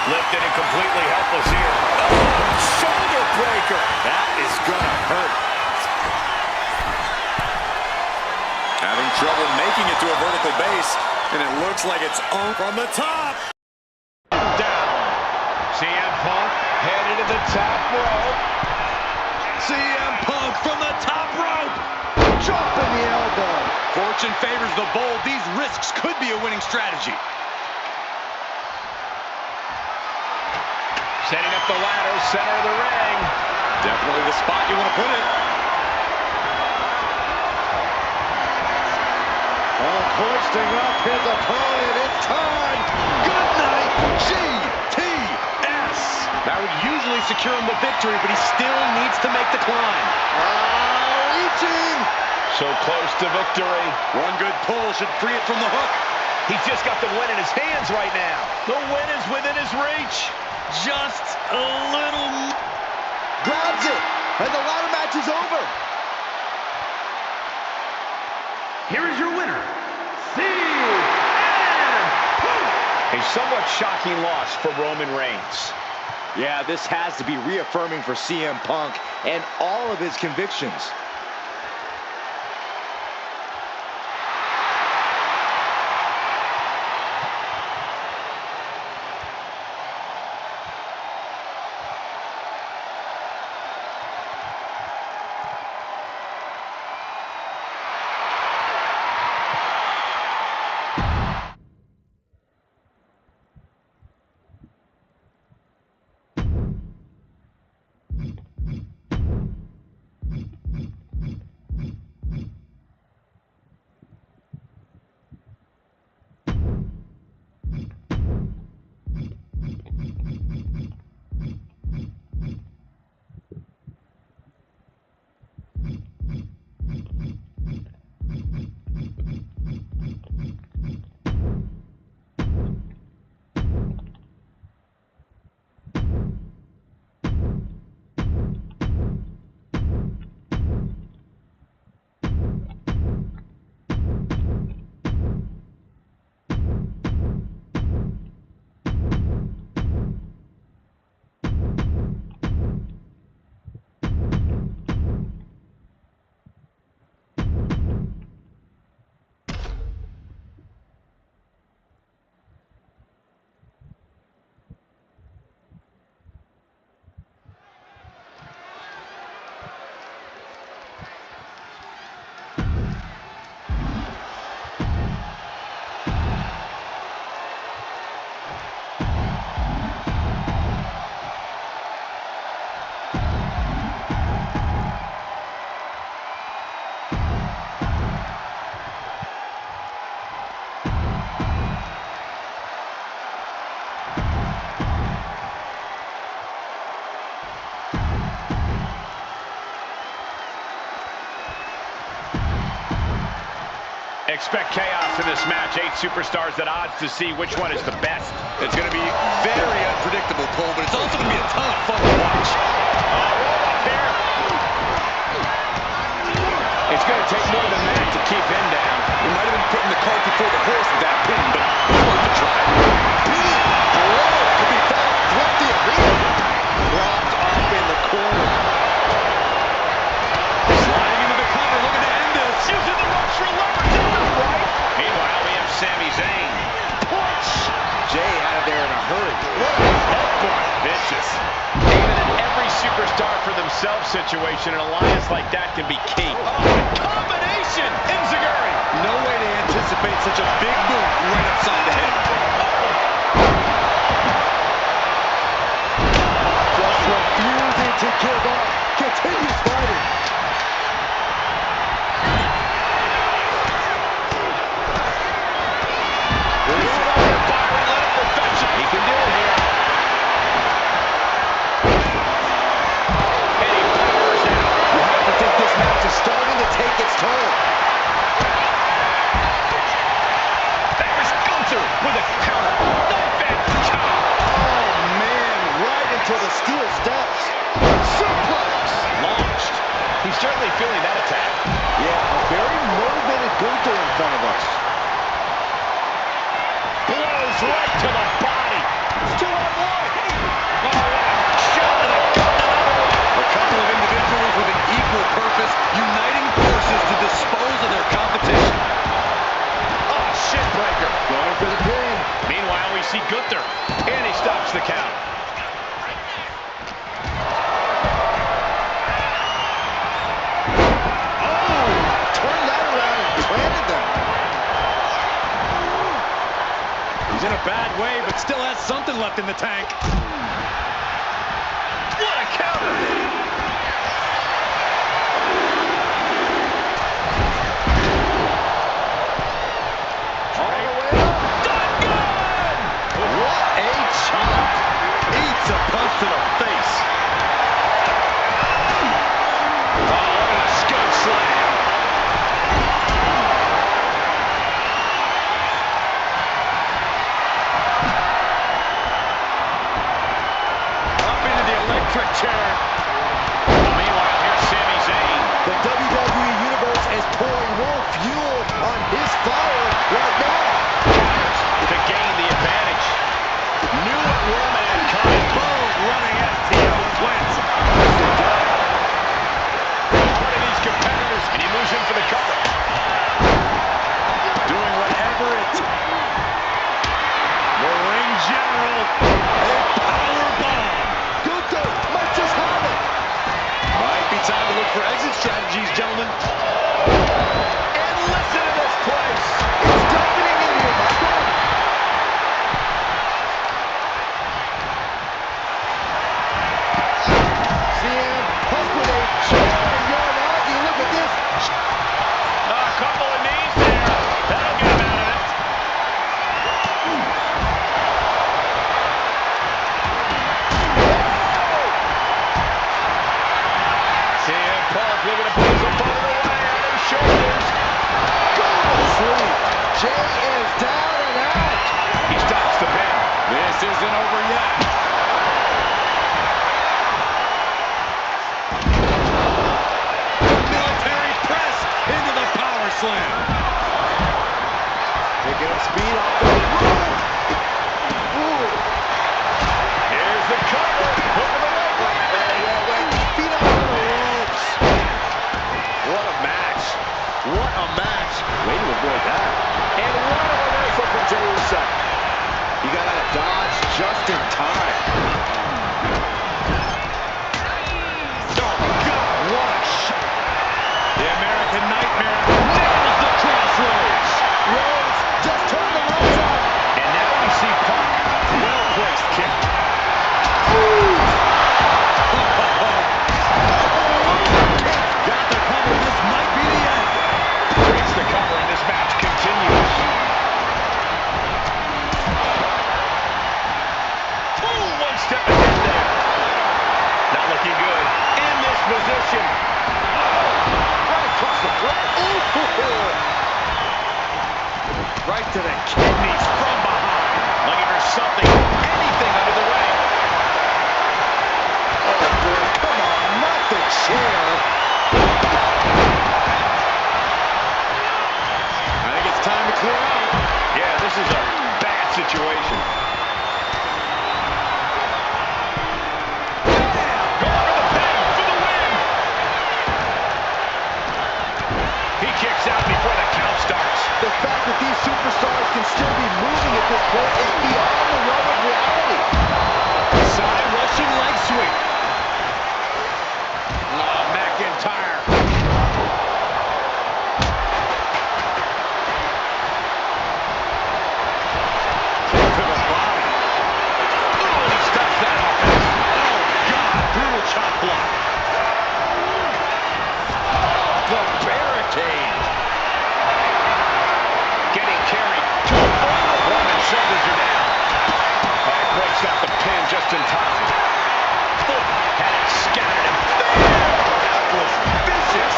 Lifted and completely helpless here. Oh, shoulder breaker. That is gonna hurt. Having trouble making it to a vertical base, and it looks like it's on from the top. Down. CM Punk headed to the top rope. CM Punk from the top rope. Dropping the elbow. Fortune favors the bold. These risks could be a winning strategy. Setting up the ladder, center of the ring. Definitely the spot you want to put it. Hoisting up his opponent. It's time. Good night, GTS. That would usually secure him the victory, but he still needs to make the climb. Reaching. So close to victory. One good pull should free it from the hook. He's just got the win in his hands right now. The win is within his reach. Just a little. Grabs it. And the ladder match is over. Here is your winner, CM Punk. A somewhat shocking loss for Roman Reigns. Yeah, this has to be reaffirming for CM Punk and all of his convictions. Expect chaos in this match. 8 superstars at odds to see which one is the best. It's going to be very unpredictable, Cole, but it's also going to be a ton of fun to watch. Roll up here. It's going to take more than that to keep him down. He might have been putting the cart before the horse with that pin, but it's worth a try. Whoa, could be felt throughout the arena. Propped up in the corner. Sliding into the cover, looking to end this. Using the ropes for leverage. Right. Meanwhile, we have Sami Zayn. Push! Jay out of there in a hurry. What a headbutt. Vicious. Even in every superstar for themselves situation, an alliance like that can be key. Combination! Enziguri. No way to anticipate such a big move right upside the head. Just refusing to give up. Continues fighting. He can do it here. And he powers out. You have to think this match is starting to take its toll. There's Gunther with a counter. Knife and chop. Oh, man, right into the steel steps. Suplex. Launched. He's certainly feeling that attack. Yeah, a very motivated Gunther in front of us. Blows right to the body. 2 on 1. Oh, what a shot to the gut. Another one. A couple of individuals with an equal purpose, uniting forces to dispose of their competition. Oh, shit breaker. Going for the pin. Meanwhile, we see Gunther. And he stops the count. Oh, turned that around and planted them. He's in a bad way, but still has something left in the tank. What a counter. All the way up. Gun! What a chop. Eats a punch to the face. Oh, look at a skunk slam. Up into the electric chair. Meanwhile, here's Sami Zayn. The WWE Universe is pouring more fuel on his fire right now. To gain the advantage. Knew what Roman had coming. Boom, running STO wins. One of these competitors, and he moves in for the cover. Doing whatever it takes. The ring general. A power bomb. Gunther might just have it. Might be time to look for exit strategies, gentlemen. And listen to this place. It's deafening in here, Michael. CM Punk with a chair and yard out. You look at this. A couple of knees there. That'll get him out of it. CM Punk looking to put some fun away on his shoulders. Go to sleep. Jay is down and out. He stops the pin. This isn't over yet. Military press into the power slam. Picking up speed off the roof. Ooh. Here's the cover. Look at the leg. Wait. Feet out on the ropes. What a match. What a match. Way to avoid that. And what a reversal from Jey Uso. He got out of dodge just in time. Oh, God, what a shot. The American Nightmare nails the crossroads. Rhodes just turned the lights on. And now we see Punk. Well-placed kick. Got the cover. This might be the end. Breaks the cover and this match continues. Boom, one right to the kidneys from behind. Looking for something, anything under the ring. Oh, boy, come on, not the chair. I think it's time to clear out. Yeah, this is a bad situation. Kicks out before the count starts. The fact that these superstars can still be moving at this point is beyond the realm of reality. Side Russian leg sweep. McIntyre. Kick to the body. Oh, he stops that offense. Oh, God, brutal chop block. The barricade. Getting carried to a fall. Roman's shoulders are down. Oh, he breaks out the pin just in time. Foot had it scattered him. That was vicious.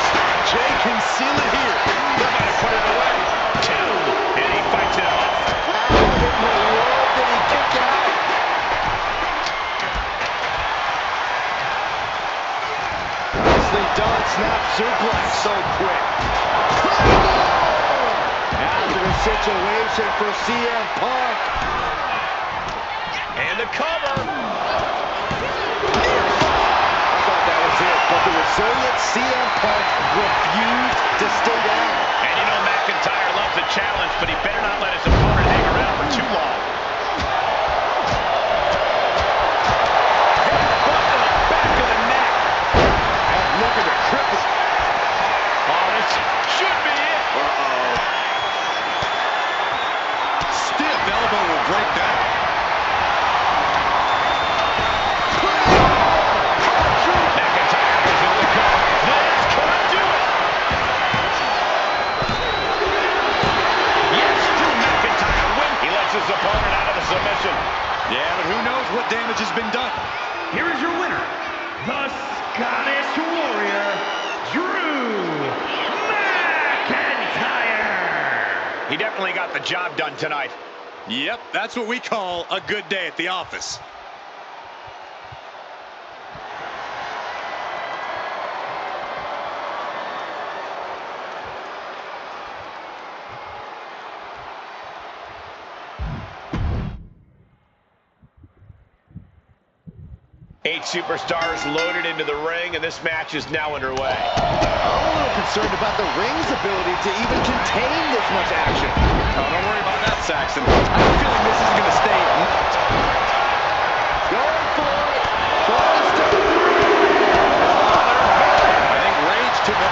Jay can seal it here. They're going to put it away. Two. And he fights it off. How in the world did he kick out? Nicely done. Snap suplex. So quick. Hazardous situation for CM Punk. And the cover. I thought that was it, but the resilient CM Punk refused to stay down. And you know McIntyre loves a challenge, but he better not let his opponent hang around for too long. Headbutt to the back of the neck. And looking to cripple. Oh, this should be it. Stiff elbow will break that. McIntyre goes into the cover. This could do it. Yes, Drew McIntyre win. He lets his opponent out of the submission. Yeah, but who knows what damage has been done. Here is your winner, the Scottish Warrior, Drew McIntyre. He definitely got the job done tonight. Yep, that's what we call a good day at the office. Eight superstars loaded into the ring, and this match is now underway. I'm a little concerned about the ring's ability to even contain this much action. Oh, don't worry about that, Saxton. I have a feeling this is going to stay. Going for it. Tries to... I think Rage took a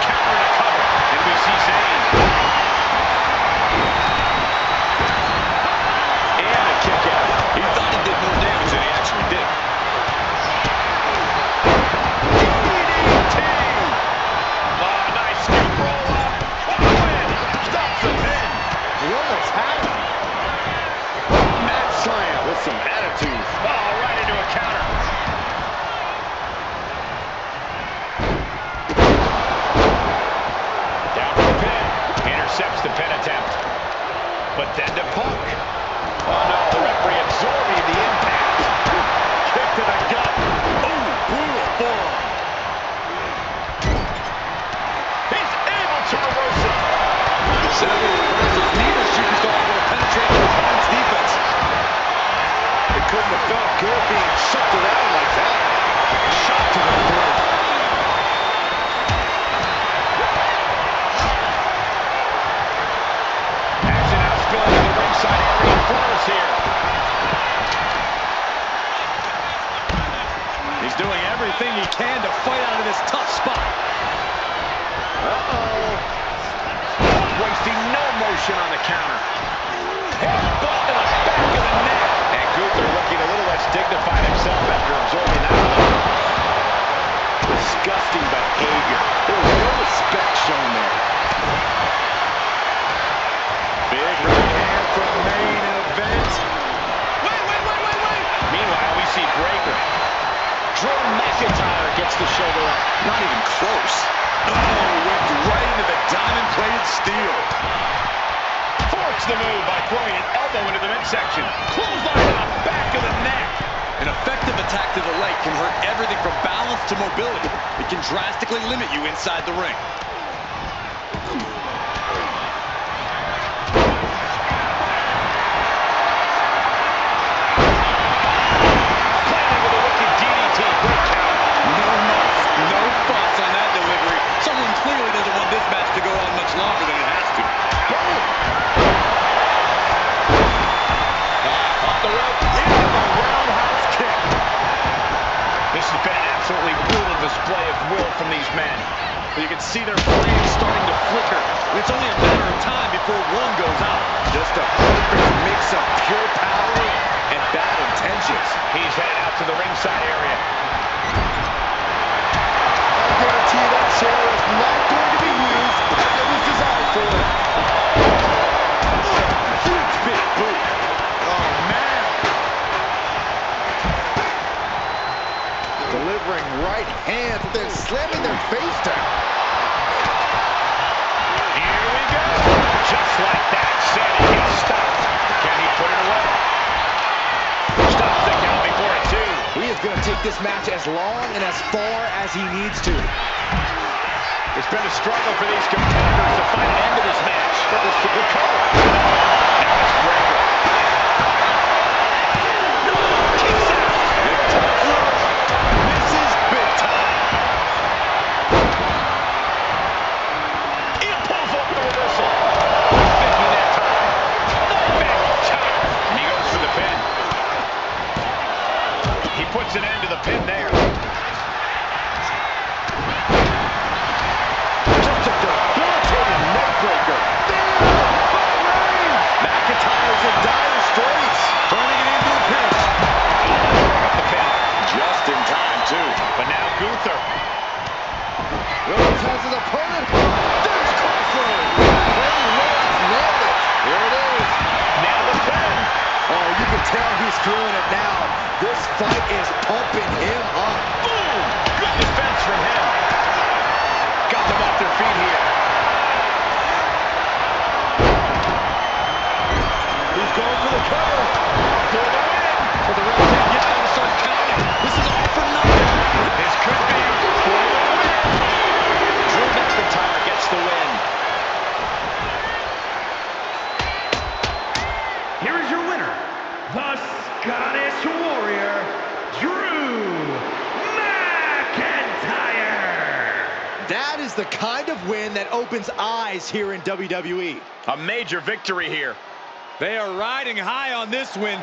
Counter to cover, and we see Zayn. And a kick out. He thought he did more damage than he actually did. Some attitude. Oh, right into a counter. Down for the pin. Intercepts the pin attempt. But then to Punk. Oh no, the referee absorbing the impact. Kick to the gut. Oh, brutal forearm. He's able to reverse it. Sadly, neither superstar will penetrate the opponent's defense. It couldn't have felt good being shut around like that. Shot to the throat. Action now spilling to the ringside area for us here. He's doing everything he can to fight out of this tough spot. Wasting no motion on the counter. Headbutt to the back of the neck. And Gunther looking a little less dignified himself after absorbing that blow. Disgusting behavior. There was no respect shown there. Big right hand from main event. Wait. Meanwhile, we see Breaker. Drew McIntyre gets the shoulder up. Not even close. Oh, whipped right into the diamond-plated steel. 4 Breaks the move by throwing an elbow into the midsection. Clothesline to the back of the neck. An effective attack to the leg can hurt everything from balance to mobility. It can drastically limit you inside the ring. Planted with a wicked DDT. Great count. No muss, no fuss on that delivery. Someone clearly doesn't want this match to go on much longer than it has to. Boom. Off the rope. Into the roundhouse kick. This has been an absolutely brutal display of will from these men. You can see their frames starting to flicker. And it's only a matter of time before one goes out. Just a perfect mix of pure power and bad intentions. He's headed out to the ringside area. I guarantee that chair is not going to be used as it was designed for. Huge big boot. Oh, man. Delivering right hands, then slamming their face down. Here we go. Just like that, Sandy gets stopped. Can he put it away? Stops the count before a two. He is going to take this match as long and as far as he needs to. It's been a struggle for these competitors to find an end to this match. But let's get the cover. Now it's Rager. Kicks out. Big time throw. This is big time. He pulls off the reversal. Thinking that time. Big time. He goes for the pin. He puts an end to the pin there. Just a debilitating neckbreaker. McIntyre's in dire straits. Turning it into a pinch. Up the pin. Just in time, too. But now Gunther. Rhodes has his opponent. There's crossroads. Cody Rhodes nailed it. Here it is. Now the pin. Oh, you can tell he's feeling it now. This fight is pumping him up. Boom! Good defense from him. Got them off their feet here. He's going for the cover. For the win. But the ref can't get them to start counting. This is all for nothing. This could be for the win. Drew McIntyre gets the win. Here is your winner, the Scottish Warrior, Drew McIntyre. That is the kind of win that opens eyes here in WWE. A major victory here. They are riding high on this win.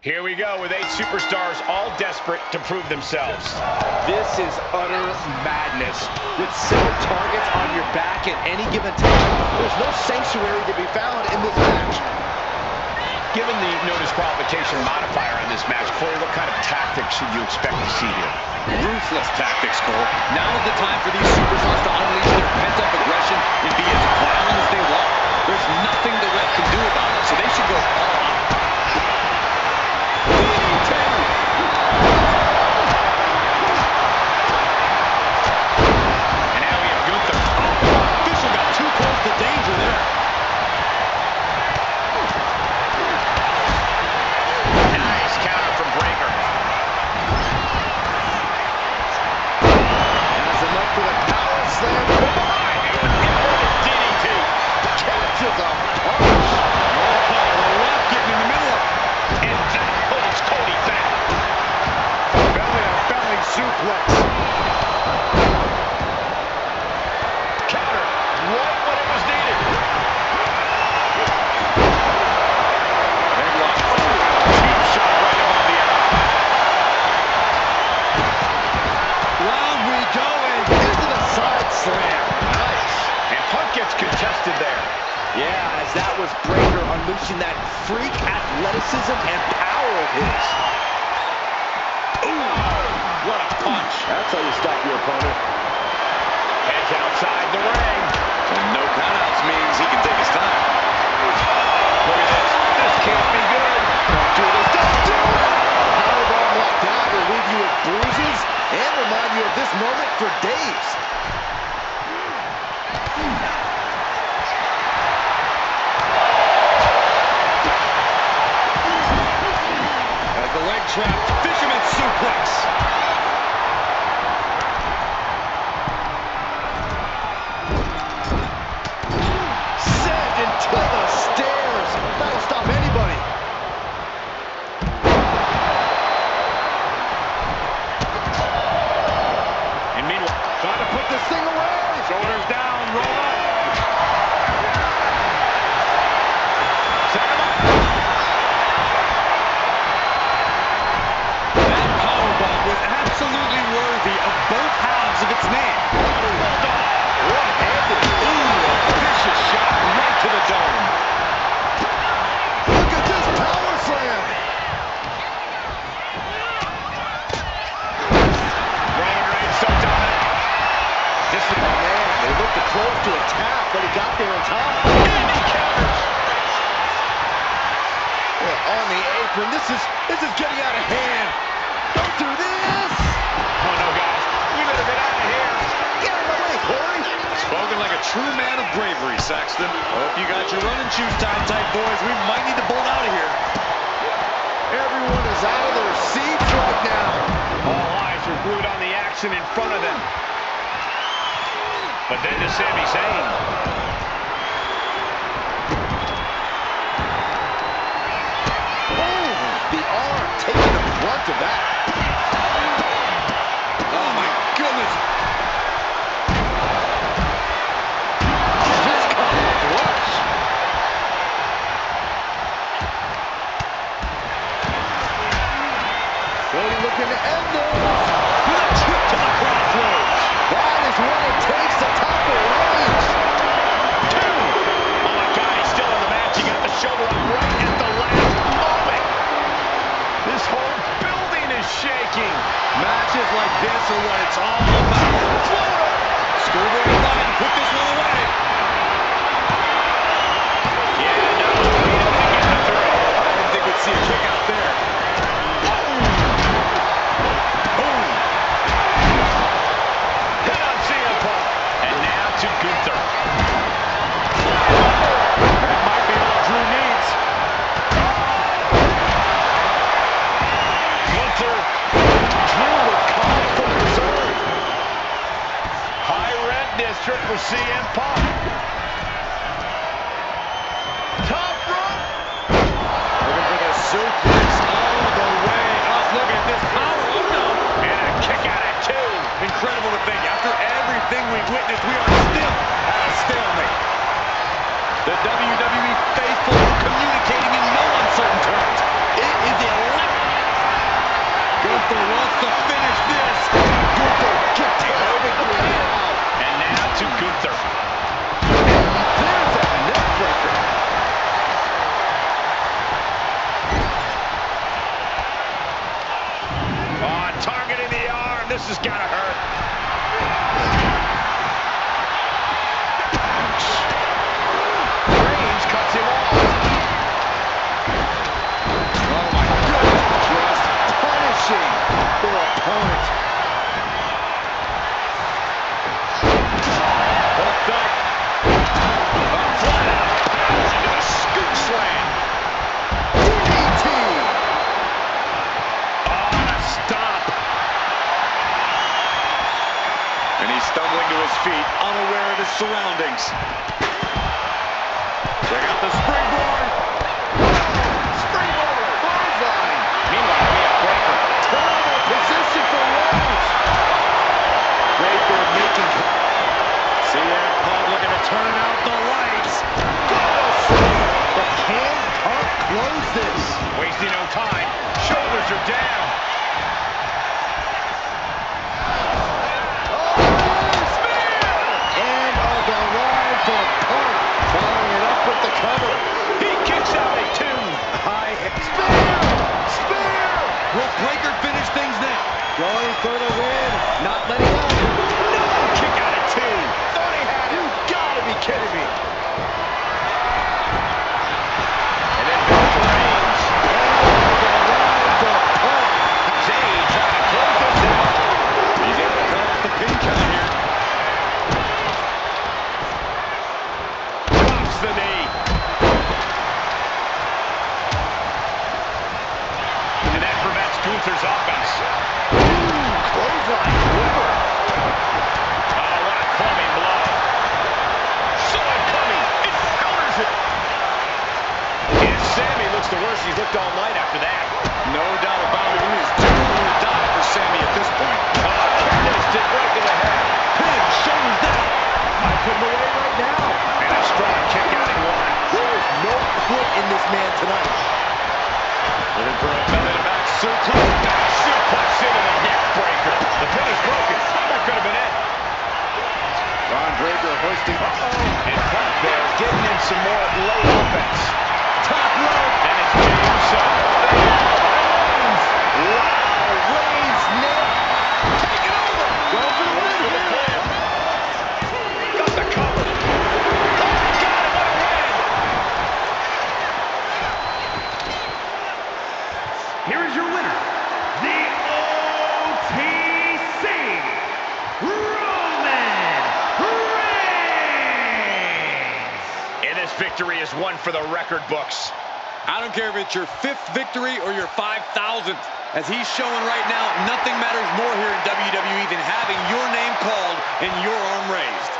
Here we go with 8 superstars all desperate to prove themselves. This is utter madness. With 7 targets on your back at any given time, there's no sanctuary to be found in this match. Given the no disqualification modifier on this match, Corey, what kind of tactics should you expect to see here? Ruthless tactics, Cole. Now is the time for these superstars to unleash their pent-up aggression and be as violent as they want. There's nothing the ref can do about it, so they should go all out. And now we have Gunther. Oh, official got too close to danger there. Nice counter from Breaker. That's enough for the power slam. DDT. Catches a punch. The ref getting in the middle of it. And that holds Cody back. Belly suplex. Counter. Right when it was needed. Headlock. Cheap shot right above the eye. Round we go, and Into the side slam. Nice. And Punk gets contested there. Yeah, as that was Breaker unleashing that freak athleticism and power of his. What a punch. That's how you stop your opponent. Heads outside the ring. and no countouts means he can take his time. Look at this. This can't be good. Don't do this. Don't do it. Powerbomb locked out will leave you with bruises and remind you of this moment for days. As the leg trap, fisherman suplex. Sent into the stairs. That'll stop anybody. And meanwhile, Trying to put this thing away. shoulders down, roll up. Set him up. That powerbomb was absolutely worthy of both halves of its name. One-handed. Ooh, a vicious shot right to the dome. Look at this power slam. Roman Reigns so dominant. This is Oh, man, they looked close to a tap, but he got there in time. and he counters. On the apron. This is getting out of hand. Don't do this. Oh no, guys. We better get out of here. Get out of my way, Corey. Spoken like a true man of bravery, Saxton. Hope you got your running shoes tied tight, boys. We might need to bolt out of here. Everyone is out of their seats right now. All eyes are glued on the action in front of them. But then to Sami Zayn. Oh, the arm taking the brunt of that. Oh, my goodness. Just caught a flush. Cody looking to end this. With a trip to the crossroads. That is what it takes to top the Reigns. Two. Oh my God, he's still in the match. He got the shoulder up right at the last moment. This whole building is shaking. Matches like this are what it's all about. Schoolboy Lion, put this one away. Yeah, no, he didn't think it through. I didn't think we'd see a kick out there. Boom. Hit on CM Punk. And now to Gunther. That might be all Drew needs. Gunther. Drew with conflict reserve. High rent district for CM Punk. Top rope. Looking for the suplex all the way up. Look at this power. Oh, no. And a kick out at two. Incredible to think. After everything we've witnessed, we are still at a stalemate. The WWE faithful communicating in no uncertain terms. It is electric. Gunther wants to finish this. Gunther gets his victory now. And now to Gunther. There's a neck breaker. Oh, targeting the arm. This is gonna hurt. Reigns cuts him off. Oh my goodness, just punishing their opponent. Hooked up. Flat out. Into the scoop slam. DDT. On a stop. And he's stumbling to his feet, unaware of his surroundings. Check out the springboard. Springboard. Clothesline. Meanwhile, we have Breaker. Terrible position for Reigns. Breaker making. CM Punk looking to turn out the lights. But can Punk close this? Wasting no time. Shoulders are down. End of the line for Punk. Following it up with the cover. He kicks out at 2. High spear! Spear! Will Breaker finish things now? Going for the win. Not letting up. No! Kick out at 2. Thought he had it. You gotta be kidding me. And then goes to Reigns. End of the line for Punk. Zayn trying to close this out. He's able to cut off the pin count here. Drops the knee. And that prevents Gunther's offense. Clothesline. Whipper. Oh, what a clubbing blow. Saw it coming. It counters it. And Sammy looks the worst he's looked all night after that. No doubt about it. He is doing or die for Sammy at this point. Kick stick right to the head. Pin, shoulders down. Might put him away right now. And a strong kick out in 1. There is no quit in this man tonight. Looking for a belly-to-back suplex. Suplex into the neck breaker. The pin is broken. That could have been it. Ron Draper hoisting. And Punk there getting in some more late offense. Top rope. And it's Jey Uso. Wow, Reigns neck. Take it over. Go for the win For the here. pin. Got the cover. Oh, my God, what a win. Here is your winner, the OTC Roman Reigns. And this victory is one for the record books. I don't care if it's your 5th victory or your 5,000th. As he's showing right now, nothing matters more here in WWE than having your name called and your arm raised.